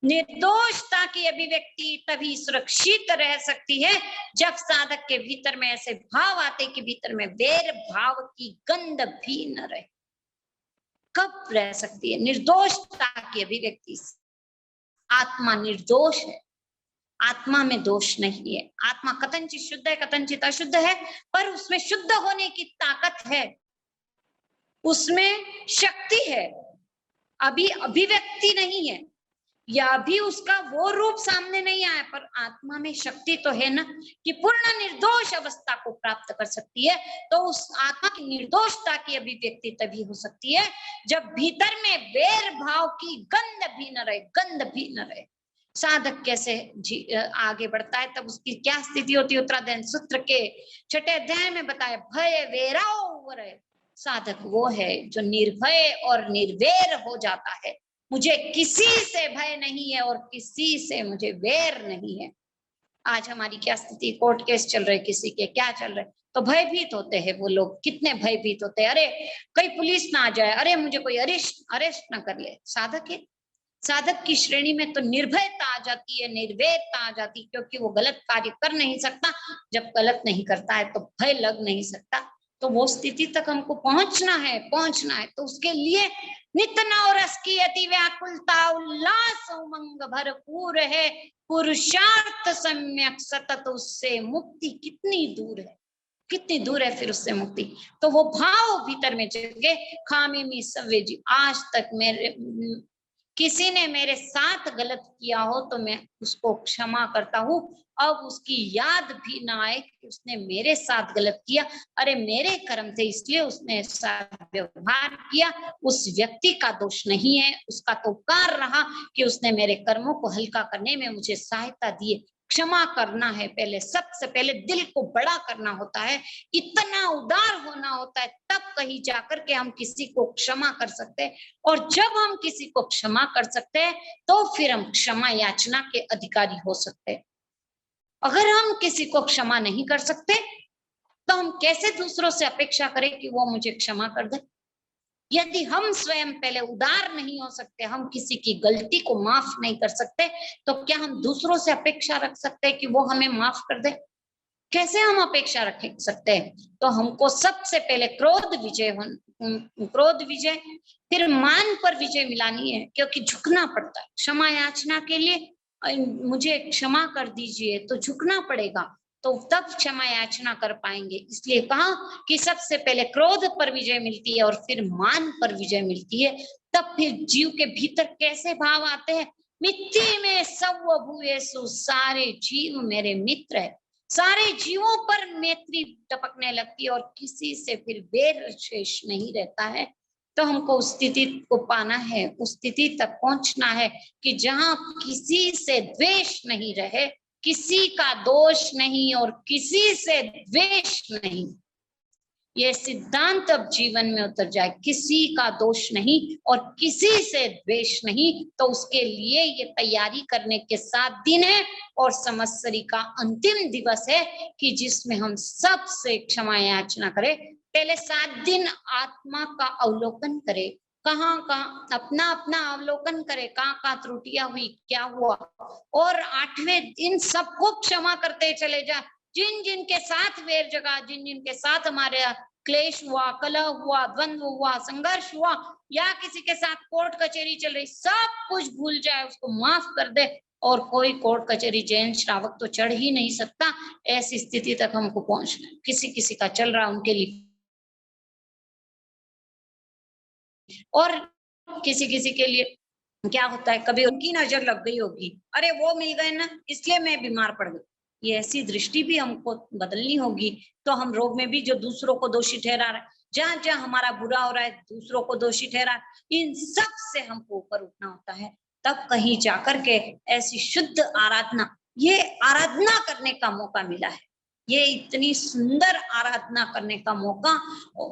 निर्दोषता की अभिव्यक्ति तभी सुरक्षित रह सकती है जब साधक के भीतर में ऐसे भाव आते कि भीतर में वेर भाव की गंध भी न रहे। कब रह सकती है निर्दोषता की अभिव्यक्ति? आत्मा निर्दोष है, आत्मा में दोष नहीं है। आत्मा कथनचित शुद्ध है, कथनचित अशुद्ध है, पर उसमें शुद्ध होने की ताकत है, उसमें शक्ति है, अभी अभिव्यक्ति नहीं है, या भी उसका वो रूप सामने नहीं आया, पर आत्मा में शक्ति तो है ना कि पूर्ण निर्दोष अवस्था को प्राप्त कर सकती है। तो उस आत्मा की निर्दोषता की अभिव्यक्ति तभी हो सकती है जब भीतर में वेर भाव की गंध भी न रहे, गंध भी न रहे। साधक कैसे आगे बढ़ता है, तब उसकी क्या स्थिति होती है? उत्तराध्ययन सूत्र के 6ठे अध्याय में बताया, भय वेराओ रहे। साधक वो है जो निर्भय और निर्वैर हो जाता है। मुझे किसी से भय नहीं है और किसी से मुझे वैर नहीं है। आज हमारी क्या स्थिति? कोर्ट केस चल रहे, किसी के क्या चल रहे, तो भयभीत होते हैं वो लोग, कितने भयभीत होते हैं। अरे कहीं पुलिस ना आ जाए, अरे मुझे कोई अरेस्ट ना कर ले। साधक है, साधक की श्रेणी में तो निर्भयता आ जाती है, निर्वैरता आ जाती है, क्योंकि वो गलत कार्य कर नहीं सकता। जब गलत नहीं करता है तो भय लग नहीं सकता। तो वो स्थिति तक हमको पहुंचना है, पहुंचना है। तो उसके लिए नित्य नवरस की अति व्याकुलता, उल्लास उमंग भरपूर है, पुरुषार्थ सम्यक सतत, उससे मुक्ति कितनी दूर है, कितनी दूर है फिर उससे मुक्ति। तो वो भाव भीतर में जगे, खामेमि सव्वे जी। आज तक मेरे किसी ने मेरे साथ गलत किया हो तो मैं उसको क्षमा करता हूँ। अब उसकी याद भी ना आए कि उसने मेरे साथ गलत किया, अरे मेरे कर्म थे इसलिए उसने ऐसा व्यवहार किया, उस व्यक्ति का दोष नहीं है, उसका तो उपकार रहा कि उसने मेरे कर्मों को हल्का करने में मुझे सहायता दी। क्षमा करना है पहले, सबसे पहले दिल को बड़ा करना होता है, इतना उदार होना होता है, तब कहीं जाकर के हम किसी को क्षमा कर सकते हैं। और जब हम किसी को क्षमा कर सकते हैं तो फिर हम क्षमा याचना के अधिकारी हो सकते हैं। अगर हम किसी को क्षमा नहीं कर सकते तो हम कैसे दूसरों से अपेक्षा करें कि वो मुझे क्षमा कर दे? यदि हम स्वयं पहले उदार नहीं हो सकते, हम किसी की गलती को माफ नहीं कर सकते, तो क्या हम दूसरों से अपेक्षा रख सकते हैं कि वो हमें माफ कर दे? कैसे हम अपेक्षा रख सकते हैं? तो हमको सबसे पहले क्रोध विजय, फिर मान पर विजय मिलानी है, क्योंकि झुकना पड़ता है क्षमा याचना के लिए। मुझे क्षमा कर दीजिए तो झुकना पड़ेगा, तो तब क्षमा याचना कर पाएंगे। इसलिए कहा कि सबसे पहले क्रोध पर विजय मिलती है और फिर मान पर विजय मिलती है। तब फिर जीव के भीतर कैसे भाव आते हैं, मिट्टी में सर्वभूतेषु, सारे जीव मेरे मित्र है। सारे जीवों पर मैत्री टपकने लगती है और किसी से फिर बैर शेष नहीं रहता है। तो हमको उस स्थिति को पाना है, उस स्थिति तक पहुंचना है कि जहां किसी से द्वेष नहीं रहे, किसी का दोष नहीं और किसी से द्वेष नहीं। ये सिद्धांत अब जीवन में उतर जाए, किसी का दोष नहीं और किसी से द्वेष नहीं। तो उसके लिए ये तैयारी करने के 7 दिन है और संवत्सरी का अंतिम दिवस है कि जिसमें हम सबसे क्षमा याचना करें। पहले 7 दिन आत्मा का अवलोकन करें, कहाँ कहाँ अपना अपना अवलोकन करे, कहाँ त्रुटियां हुई, क्या हुआ, और 8वें दिन सबको क्षमा करते चले जा। जिन जिन के साथ वैर जगा, जिन जिन के साथ हमारे क्लेश हुआ, कलह हुआ, द्वंद्व हुआ, संघर्ष हुआ, या किसी के साथ कोर्ट कचहरी चल रही, सब कुछ भूल जाए, उसको माफ कर दे। और कोई कोर्ट कचहरी जैन श्रावक तो चढ़ ही नहीं सकता। ऐसी स्थिति तक हमको पहुंचना है। किसी किसी का चल रहा उनके लिए, और किसी किसी के लिए क्या होता है, कभी उनकी नजर लग गई होगी, अरे वो मिल गए ना इसलिए मैं बीमार पड़ गई। ये ऐसी दृष्टि भी हमको बदलनी होगी। तो हम रोग में भी जो दूसरों को दोषी ठहरा रहे, जहां जहां हमारा बुरा हो रहा है दूसरों को दोषी ठहरा, इन सब से हमको ऊपर उठना होता है। तब कहीं जाकर के ऐसी शुद्ध आराधना, ये आराधना करने का मौका मिला है, ये इतनी सुंदर आराधना करने का मौका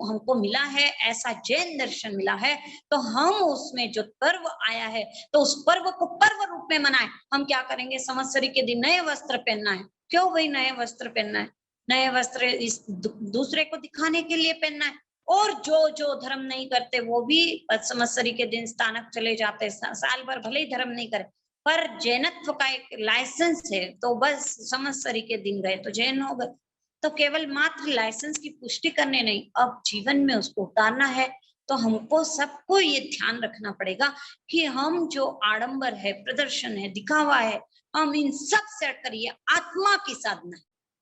हमको मिला है, ऐसा जैन दर्शन मिला है। तो हम उसमें जो पर्व आया है तो उस पर्व को पर्व रूप में मनाएं। हम क्या करेंगे, संवत्सरी के दिन नए वस्त्र पहनना है। क्यों भाई नए वस्त्र पहनना है? नए वस्त्र इस दूसरे को दिखाने के लिए पहनना है। और जो जो धर्म नहीं करते वो भी संवत्सरी के दिन स्थानक चले जाते, साल भर भले ही धर्म नहीं करे, पर जैनत्व का एक लाइसेंस है, तो बस संवत्सरी के दिन गए तो जैन हो गए। तो केवल मात्र लाइसेंस की पुष्टि करने नहीं, अब जीवन में उसको उतारना है। तो हमको सबको ये ध्यान रखना पड़ेगा कि हम जो आडंबर है, प्रदर्शन है, दिखावा है, हम इन सब से हटकर ये आत्मा की साधना,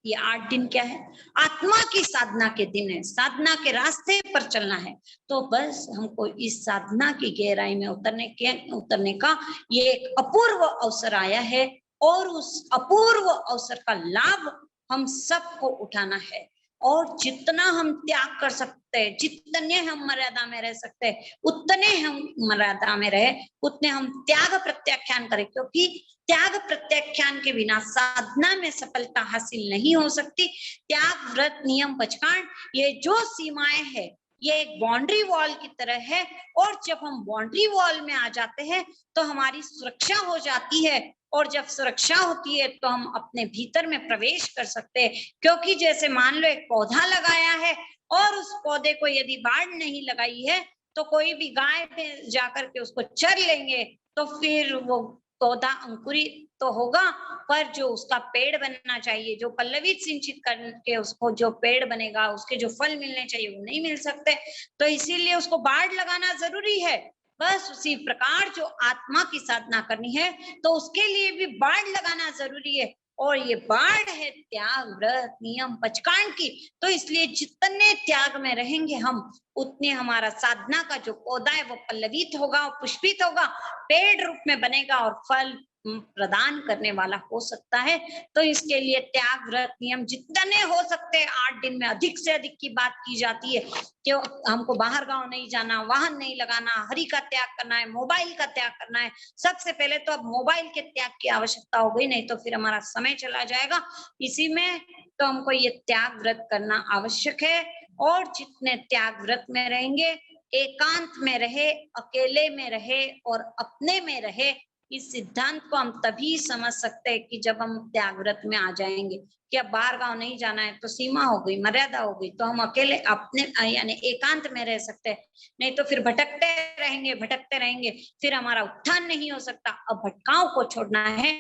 ये 8 दिन क्या है, आत्मा की साधना के दिन है, साधना के रास्ते पर चलना है। तो बस हमको इस साधना की गहराई में उतरने का ये एक अपूर्व अवसर आया है, और उस अपूर्व अवसर का लाभ हम सबको उठाना है। और जितना हम त्याग कर सकते हैं, जितने हम मर्यादा में रह सकते हैं, उतने हम मर्यादा में रहे, उतने हम त्याग प्रत्याख्यान करें, क्योंकि त्याग प्रत्याख्यान के बिना साधना में सफलता हासिल नहीं हो सकती। त्याग, व्रत, नियम, पचकांड, ये जो सीमाएं है, ये एक बाउंड्री वॉल की तरह है। और जब हम बाउंड्री वॉल में आ जाते हैं तो हमारी सुरक्षा हो जाती है, और जब सुरक्षा होती है तो हम अपने भीतर में प्रवेश कर सकते हैं। क्योंकि जैसे मान लो एक पौधा लगाया है और उस पौधे को यदि बाढ़ नहीं लगाई है तो कोई भी गाय पे जाकर के उसको चर लेंगे, तो फिर वो पौधा अंकुरित तो होगा, पर जो उसका पेड़ बनना चाहिए, जो पल्लवित सिंचित करके उसको जो पेड़ बनेगा, उसके जो फल मिलने चाहिए वो नहीं मिल सकते। तो इसीलिए उसको बाढ़ लगाना जरूरी है। बस उसी प्रकार जो आत्मा की साधना करनी है तो उसके लिए भी बाढ़ लगाना जरूरी है। और ये बाढ़ है त्याग, व्रत, नियम, पचकांड की। तो इसलिए जितने त्याग में रहेंगे हम, उतने हमारा साधना का जो पौधा है वो पल्लवित होगा, पुष्पित होगा, पेड़ रूप में बनेगा और फल प्रदान करने वाला हो सकता है। तो इसके लिए त्याग, व्रत, नियम जितने हो सकते हैं 8 दिन में, अधिक से अधिक की बात की जाती है कि हमको बाहर गांव नहीं जाना, वाहन नहीं लगाना, हरि का त्याग करना है, मोबाइल का त्याग करना है। सबसे पहले तो अब मोबाइल के त्याग की आवश्यकता हो गई, नहीं तो फिर हमारा समय चला जाएगा इसी में। तो हमको ये त्याग व्रत करना आवश्यक है। और जितने त्याग व्रत में रहेंगे, एकांत में रहे, अकेले में रहे और अपने में रहे, इस सिद्धांत को हम तभी समझ सकते हैं कि जब हम त्याग व्रत में आ जाएंगे कि अब बाहर गांव नहीं जाना है, तो सीमा हो गई, मर्यादा हो गई, तो हम अकेले अपने यानी एकांत में रह सकते हैं। नहीं तो फिर भटकते रहेंगे, फिर हमारा उत्थान नहीं हो सकता। अब भटकाव को छोड़ना है,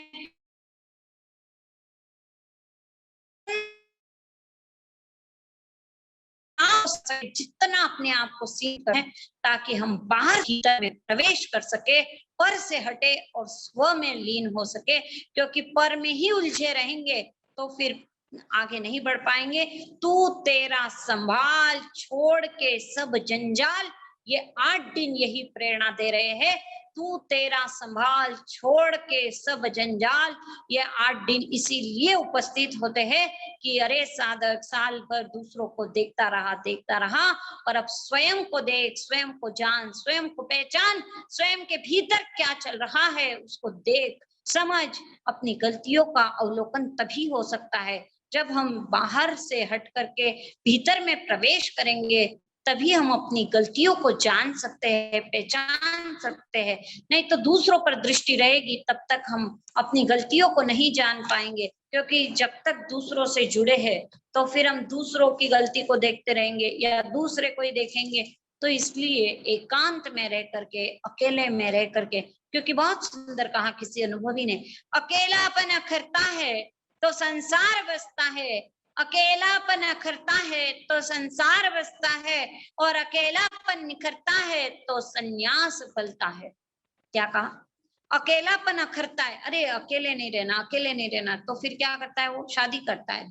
जितना अपने आप को सीख करें ताकि हम बाहर भीतर में प्रवेश कर सके, पर से हटे और स्व में लीन हो सके। क्योंकि पर में ही उलझे रहेंगे तो फिर आगे नहीं बढ़ पाएंगे। तू तेरा संभाल छोड़ के सब जंजाल, ये 8 दिन यही प्रेरणा दे रहे हैं। तू तेरा संभाल छोड़ के सब जंजाल, ये 8 दिन इसीलिए उपस्थित होते हैं कि अरे साधक साल भर दूसरों को देखता रहा, और अब स्वयं को देख, स्वयं को जान, स्वयं को पहचान, स्वयं के भीतर क्या चल रहा है उसको देख समझ। अपनी गलतियों का अवलोकन तभी हो सकता है जब हम बाहर से हट करके भीतर में प्रवेश करेंगे, तभी हम अपनी गलतियों को जान सकते हैं, पहचान सकते हैं। नहीं तो दूसरों पर दृष्टि रहेगी तब तक हम अपनी गलतियों को नहीं जान पाएंगे, क्योंकि जब तक दूसरों से जुड़े हैं तो फिर हम दूसरों की गलती को देखते रहेंगे या दूसरे को ही देखेंगे। तो इसलिए एकांत में रह करके, अकेले में रह करके, क्योंकि बहुत सुंदर कहा किसी अनुभवी ने, अकेलापन अखरता है तो संसार बसता है, अकेलापन अखरता है तो संसार बसता है, और अकेलापन निखरता है तो संन्यास फलता है। क्या कहा? अकेलापन अखरता है, अरे अकेले नहीं रहना, अकेले नहीं रहना, तो फिर क्या करता है वो? शादी करता है,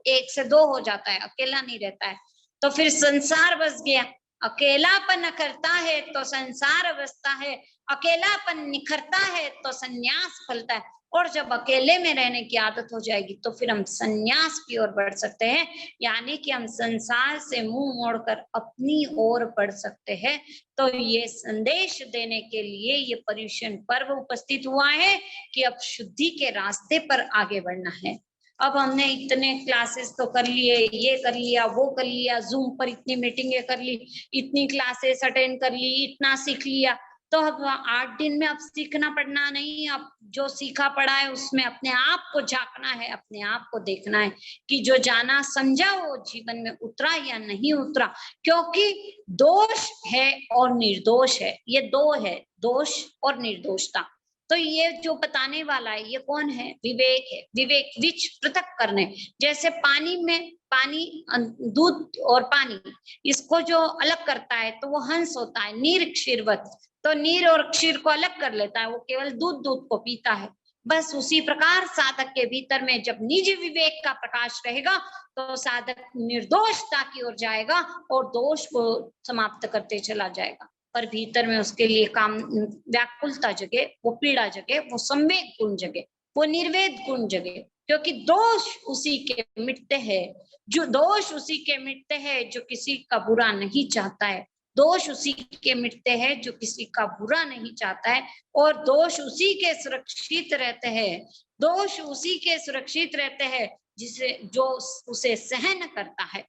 1 से 2 हो जाता है, अकेला नहीं रहता है, तो फिर संसार बस गया। अकेलापन अखरता है तो संसार बसता है, अकेलापन निखरता है तो संन्यास फलता है। और जब अकेले में रहने की आदत हो जाएगी तो फिर हम संन्यास की ओर बढ़ सकते हैं, यानी कि हम संसार से मुंह मोड़कर अपनी ओर बढ़ सकते हैं। तो ये संदेश देने के लिए ये पर्युषण पर्व उपस्थित हुआ है कि अब शुद्धि के रास्ते पर आगे बढ़ना है। अब हमने इतने क्लासेस तो कर लिए, ये कर लिया, वो कर लिया, जूम पर इतनी मीटिंगें कर ली, इतनी क्लासेस अटेंड कर ली, इतना सीख लिया, तो अब 8 दिन में अब सीखना पड़ना नहीं, अब जो सीखा पड़ा है उसमें अपने आप को झांकना है, अपने आप को देखना है कि जो जाना समझा वो जीवन में उतरा या नहीं उतरा। क्योंकि दोष है और निर्दोष है, ये 2 है, दोष और निर्दोषता। तो ये जो बताने वाला है ये कौन है? विवेक है। विवेक विच पृथक करने, जैसे पानी में पानी, दूध और पानी, इसको जो अलग करता है तो वो हंस होता है, नीर क्षीरवत। तो नीर और क्षीर को अलग कर लेता है, वो केवल दूध को पीता है। बस उसी प्रकार साधक के भीतर में जब निज विवेक का प्रकाश रहेगा तो साधक निर्दोषता की ओर जाएगा और दोष को समाप्त करते चला जाएगा। पर भीतर में उसके लिए काम, व्याकुलता जगे, वो पीड़ा जगे, वो संवेग गुण जगे, वो निर्वेद गुण जगे, क्योंकि दोष उसी के मिटते हैं, जो दोष उसी के मिटते हैं जो किसी का बुरा नहीं चाहता है, दोष उसी के मिटते हैं जो किसी का बुरा नहीं चाहता है, और दोष उसी के सुरक्षित रहते हैं, दोष उसी के सुरक्षित रहते हैं जिसे जो उसे सहन करता है।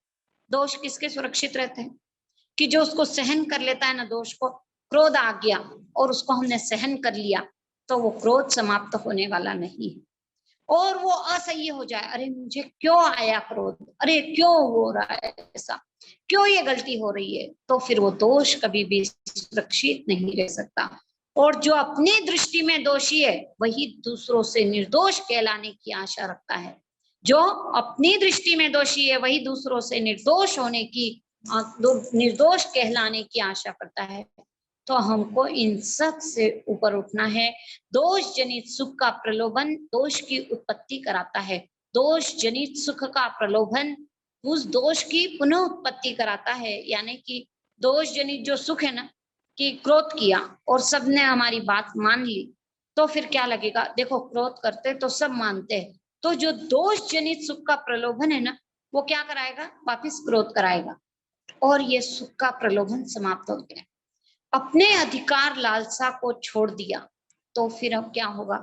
दोष किसके सुरक्षित रहते हैं? कि जो उसको सहन कर लेता है ना दोष को। क्रोध आ गया और उसको हमने सहन कर लिया तो वो क्रोध समाप्त होने वाला नहीं है, और वो असह्य हो जाए, अरे मुझे क्यों आया क्रोध, अरे क्यों हो रहा है ऐसा, क्यों ये गलती हो रही है, तो फिर वो दोष कभी भी सुरक्षित नहीं रह सकता। और जो अपनी दृष्टि में दोषी है वही दूसरों से निर्दोष कहलाने की आशा रखता है। जो अपनी दृष्टि में दोषी है वही दूसरों से निर्दोष होने की, निर्दोष कहलाने की आशा करता है। तो हमको इन सब से ऊपर उठना है। दोष जनित सुख का प्रलोभन दोष की उत्पत्ति कराता है, दोष जनित सुख का प्रलोभन उस दोष की पुनः उत्पत्ति कराता है। यानी कि दोष जनित जो सुख है ना, कि क्रोध किया और सबने हमारी बात मान ली, तो फिर क्या लगेगा? देखो क्रोध करते तो सब मानते हैं, तो जो दोष जनित सुख का प्रलोभन है ना, वो क्या कराएगा? वापिस क्रोध कराएगा, और ये सुख का प्रलोभन समाप्त हो गया। अपने अधिकार लालसा को छोड़ दिया तो फिर अब क्या होगा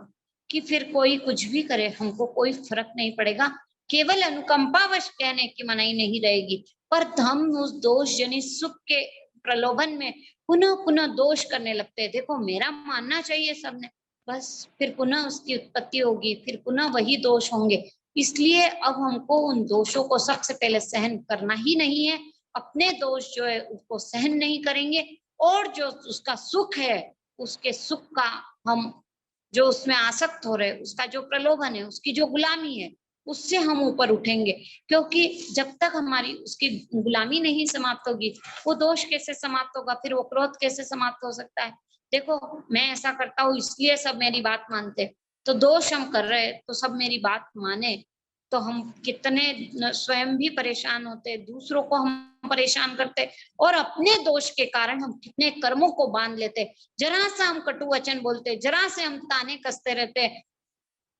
कि फिर कोई कुछ भी करे हमको कोई फर्क नहीं पड़ेगा, केवल अनुकंपावश कहने की मनाही नहीं रहेगी, पर हम उस दोष जनित सुख के प्रलोभन में पुनः पुनः दोष करने लगते हैं। देखो मेरा मानना चाहिए सबने, बस फिर पुनः उसकी उत्पत्ति होगी, फिर पुनः वही दोष होंगे। इसलिए अब हमको उन दोषों को सबसे पहले सहन करना ही नहीं है, अपने दोष जो है उसको सहन नहीं करेंगे, और जो उसका सुख है उसके सुख का हम जो उसमें आसक्त हो रहे, उसका जो प्रलोभन है, उसकी जो गुलामी है, उससे हम ऊपर उठेंगे। क्योंकि जब तक हमारी उसकी गुलामी नहीं समाप्त होगी वो दोष कैसे समाप्त होगा, फिर वो क्रोध कैसे समाप्त हो सकता है? देखो मैं ऐसा करता हूँ इसलिए सब मेरी बात मानते, तो दोष हम कर रहे हैं तो सब मेरी बात माने, तो हम कितने स्वयं भी परेशान होते, दूसरों को हम परेशान करते, और अपने दोष के कारण हम कितने कर्मों को बांध लेते। जरा सा हम कटु वचन बोलते, जरा से हम ताने कसते रहते,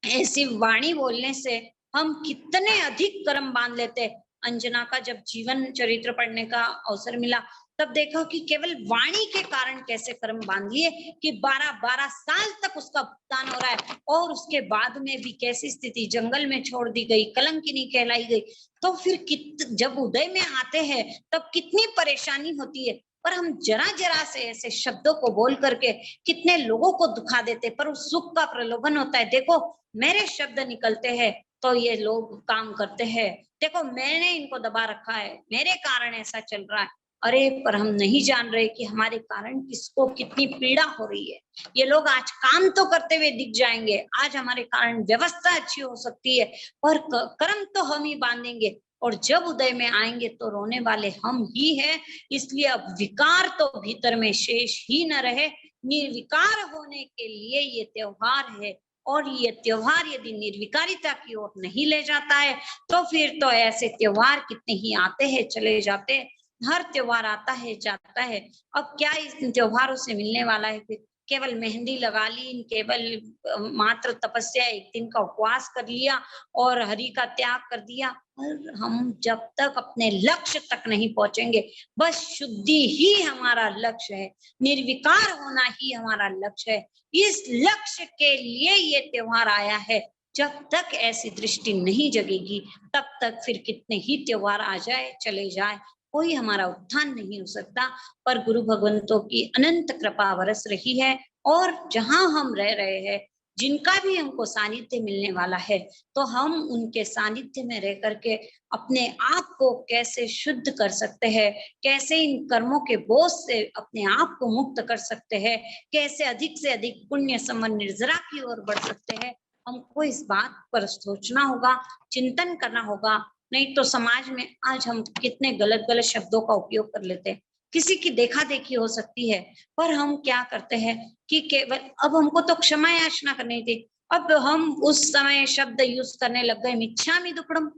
ऐसी वाणी बोलने से हम कितने अधिक कर्म बांध लेते। अंजना का जब जीवन चरित्र पढ़ने का अवसर मिला, तब देखा कि केवल वाणी के कारण कैसे कर्म बांध लिए कि 12-12 साल तक उसका भुगतान हो रहा है, और उसके बाद में भी कैसी स्थिति, जंगल में छोड़ दी गई, कलंकिनी कहलाई गई। तो फिर जब उदय में आते हैं तब कितनी परेशानी होती है, पर हम जरा जरा से ऐसे शब्दों को बोल करके कितने लोगों को दुखा देते, पर उस सुख का प्रलोभन होता है। देखो मेरे शब्द निकलते हैं तो ये लोग काम करते हैं, देखो मैंने इनको दबा रखा है, मेरे कारण ऐसा चल रहा है। अरे पर हम नहीं जान रहे कि हमारे कारण किसको कितनी पीड़ा हो रही है। ये लोग आज काम तो करते हुए दिख जाएंगे, आज हमारे कारण व्यवस्था अच्छी हो सकती है, पर कर्म तो हम ही बांधेंगे, और जब उदय में आएंगे तो रोने वाले हम ही हैं। इसलिए अब विकार तो भीतर में शेष ही न रहे, निर्विकार होने के लिए ये त्योहार है। और ये त्योहार यदि निर्विकारिता की ओर नहीं ले जाता है तो फिर तो ऐसे त्योहार कितने ही आते हैं चले जाते हैं, हर त्योहार आता है जाता है। अब क्या इस त्योहारों से मिलने वाला है? फिर केवल मेहंदी लगा ली, केवल मात्र तपस्या, एक दिन का उपवास कर लिया और हरि का त्याग कर दिया, और हम जब तक अपने लक्ष्य तक नहीं पहुंचेंगे, बस शुद्धि ही हमारा लक्ष्य है, निर्विकार होना ही हमारा लक्ष्य है, इस लक्ष्य के लिए ये त्योहार आया है। जब तक ऐसी दृष्टि नहीं जगेगी तब तक फिर कितने ही त्योहार आ जाए चले जाए, कोई हमारा उत्थान नहीं हो सकता। पर गुरु भगवंतों की अनंत कृपा बरस रही है, और जहां हम रह रहे हैं, जिनका भी हमको सानिध्य मिलने वाला है, तो हम उनके सानिध्य में रह करके अपने आप को कैसे शुद्ध कर सकते हैं, कैसे इन कर्मों के बोझ से अपने आप को मुक्त कर सकते हैं, कैसे अधिक से अधिक पुण्य समन निर्जरा की ओर बढ़ सकते हैं, हमको इस बात पर सोचना होगा, चिंतन करना होगा। नहीं तो समाज में आज हम कितने गलत गलत शब्दों का उपयोग कर लेते हैं, किसी की देखा देखी हो सकती है, पर हम क्या करते हैं कि केवल अब हमको तो क्षमा याचना करनी थी, अब हम उस समय शब्द यूज करने लग गए मिच्छामि दुक्कडम।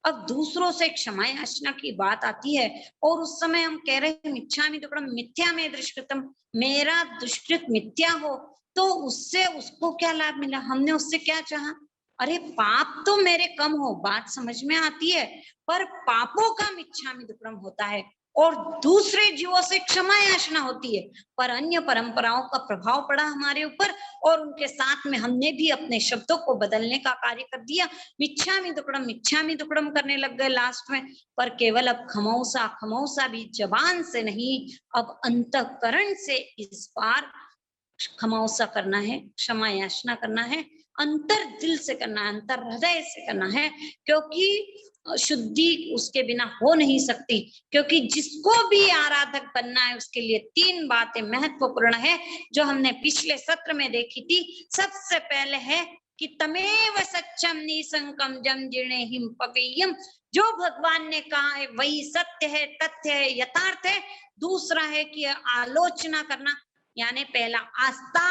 अब दूसरों से क्षमा याचना की बात आती है और उस समय हम कह रहे हैं मिच्छामि दुक्कडम, मिथ्या में दुष्कृतम, मेरा दुष्कृत मिथ्या हो, तो उससे उसको क्या लाभ मिला, हमने उससे क्या चाहा? अरे पाप तो मेरे कम हो, बात समझ में आती है, पर पापों का मिच्छामि दुक्कडम होता है और दूसरे जीवों से क्षमा याचना होती है। पर अन्य परंपराओं का प्रभाव पड़ा हमारे ऊपर और उनके साथ में हमने भी अपने शब्दों को बदलने का कार्य कर दिया, मिच्छामि दुक्कडम करने लग गए लास्ट में। पर केवल अब खमौसा खमौसा भी जबान से नहीं, अब अंतःकरण से इस बार खमौसा करना है, क्षमा याचना करना है, अंतर दिल से करना है, अंतर हृदय से करना है, क्योंकि शुद्धि उसके बिना हो नहीं सकती। क्योंकि जिसको भी आराधक बनना है उसके लिए 3 बातें महत्वपूर्ण है, जो हमने पिछले सत्र में देखी थी। सबसे पहले है कि तमेव सत्यम निसंकम जम जीर्णे हिम पवेयम, जो भगवान ने कहा है वही सत्य है, तथ्य है, यथार्थ है। दूसरा है कि आलोचना करना, यानी पहला आस्था,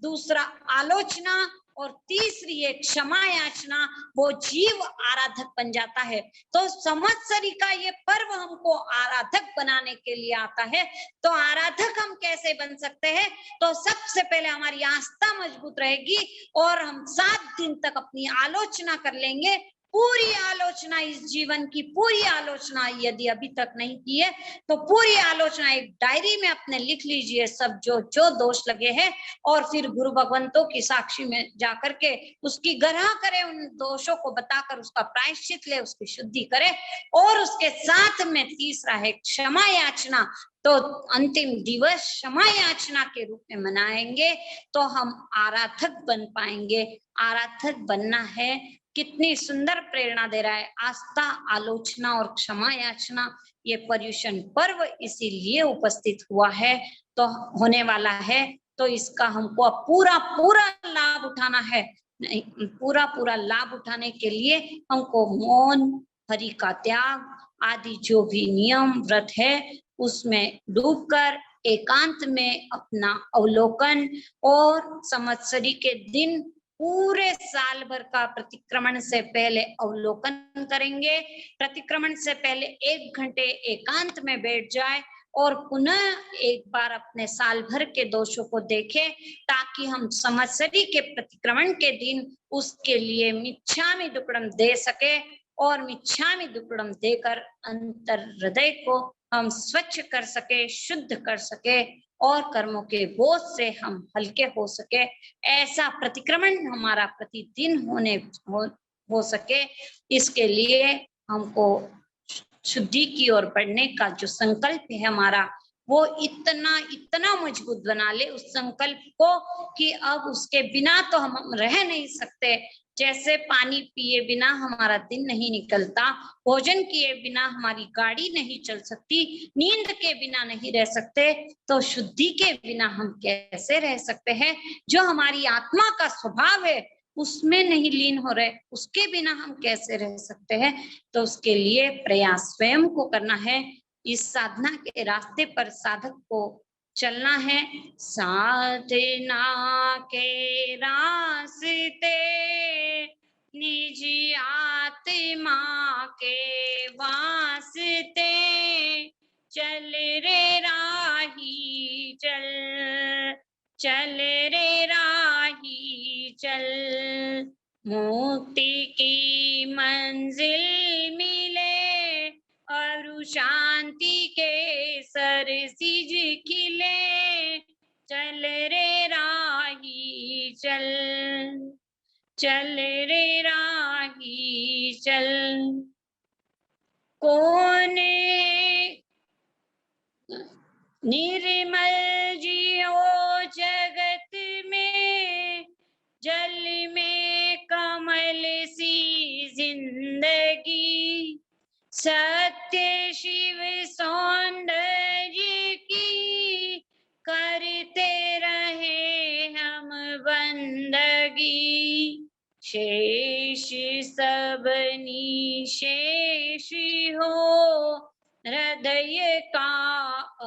दूसरा आलोचना, और तीसरी है क्षमा याचना, वो जीव आराधक बन जाता है। तो संवत्सरी का ये पर्व हमको आराधक बनाने के लिए आता है। तो आराधक हम कैसे बन सकते हैं? तो सबसे पहले हमारी आस्था मजबूत रहेगी और हम 7 दिन तक अपनी आलोचना कर लेंगे, पूरी आलोचना, इस जीवन की पूरी आलोचना। यदि अभी तक नहीं की है तो पूरी आलोचना एक डायरी में अपने लिख लीजिए, सब जो जो दोष लगे हैं, और फिर गुरु भगवंतों की साक्षी में जाकर के उसकी गणना करे, उन दोषों को बताकर उसका प्रायश्चित ले, उसकी शुद्धि करे। और उसके साथ में तीसरा है क्षमा याचना। तो अंतिम दिवस क्षमा याचना के रूप में मनाएंगे तो हम आराधक बन पाएंगे। आराधक बनना है, कितनी सुंदर प्रेरणा दे रहा है, आस्था, आलोचना और क्षमा याचना। ये पर्युषण पर्व इसीलिए उपस्थित हुआ है, तो होने वाला है, तो इसका हमको पूरा पूरा लाभ उठाना है। पूरा पूरा लाभ उठाने के लिए हमको मौन, हरि का त्याग आदि जो भी नियम व्रत है उसमें डूबकर एकांत में अपना अवलोकन, और संवत्सरी के दिन पूरे साल भर का प्रतिक्रमण से पहले अवलोकन करेंगे। प्रतिक्रमण से पहले 1 घंटे एकांत में बैठ जाए और पुनः एक बार अपने साल भर के दोषों को देखें, ताकि हम संवत्सरी के प्रतिक्रमण के दिन उसके लिए मिच्छामि दुक्कडम दे सके और मिच्छामि दुक्कडम देकर अंतर हृदय को हम स्वच्छ कर सके, शुद्ध कर सके और कर्मों के बोझ से हम हल्के हो सके। ऐसा प्रतिक्रमण हमारा प्रतिदिन हो सके, इसके लिए हमको शुद्धि की ओर बढ़ने का जो संकल्प है हमारा, वो इतना मजबूत बना ले उस संकल्प को कि अब उसके बिना तो हम रह नहीं सकते। जैसे पानी पिए बिना हमारा दिन नहीं निकलता, भोजन किए बिना हमारी गाड़ी नहीं चल सकती, नींद के बिना नहीं रह सकते, तो शुद्धि के बिना हम कैसे रह सकते हैं? जो हमारी आत्मा का स्वभाव है उसमें नहीं लीन हो रहे, उसके बिना हम कैसे रह सकते हैं? तो उसके लिए प्रयास स्वयं को करना है। इस साधना के रास्ते पर साधक को चलना है। साधना के रास्ते निज आत्मा के वास्ते चल रे राही चल, चल रे राही चल, मुक्ति की मंजिल मिले और शांति के सरसिज खिले। चल रे राही चल, चल रे राही चल। कौन निर्मल जियो जगत में, जल में कमल सी जिंदगी, सत्य शिव सौंदर्य की करते रहे हम बंदगी। शेष सब निशेष हो, हृदय का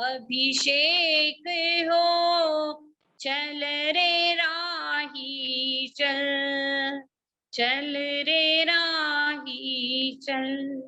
अभिषेक हो। चल रे राही चल, चल रे राही चल।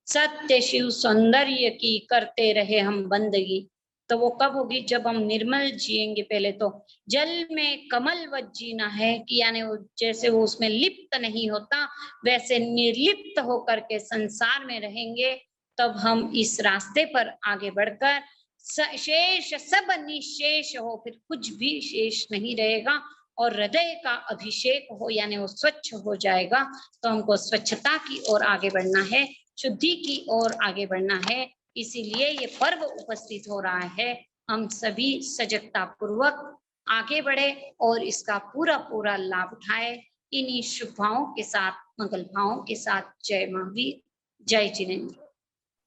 सत्य शिव सौंदर्य की करते रहे हम बंदगी। तो वो कब होगी? जब हम निर्मल जिएंगे। पहले तो जल में कमलवत जीना है कि यानी वो जैसे वो उसमें लिप्त नहीं होता, वैसे निर्लिप्त होकर के संसार में रहेंगे। तब हम इस रास्ते पर आगे बढ़कर शेष सब निशेष हो, फिर कुछ भी शेष नहीं रहेगा और हृदय का अभिषेक हो, यानी वो स्वच्छ हो जाएगा। तो हमको स्वच्छता की ओर आगे बढ़ना है, शुद्धि की ओर आगे बढ़ना है। इसीलिए ये पर्व उपस्थित हो रहा है। हम सभी सजगता पूर्वक आगे बढ़े और इसका पूरा पूरा लाभ उठाए। इन्हीं शुभ भावों के साथ, मंगल भावों के साथ। जय महावीर, जय जिनेंद्र।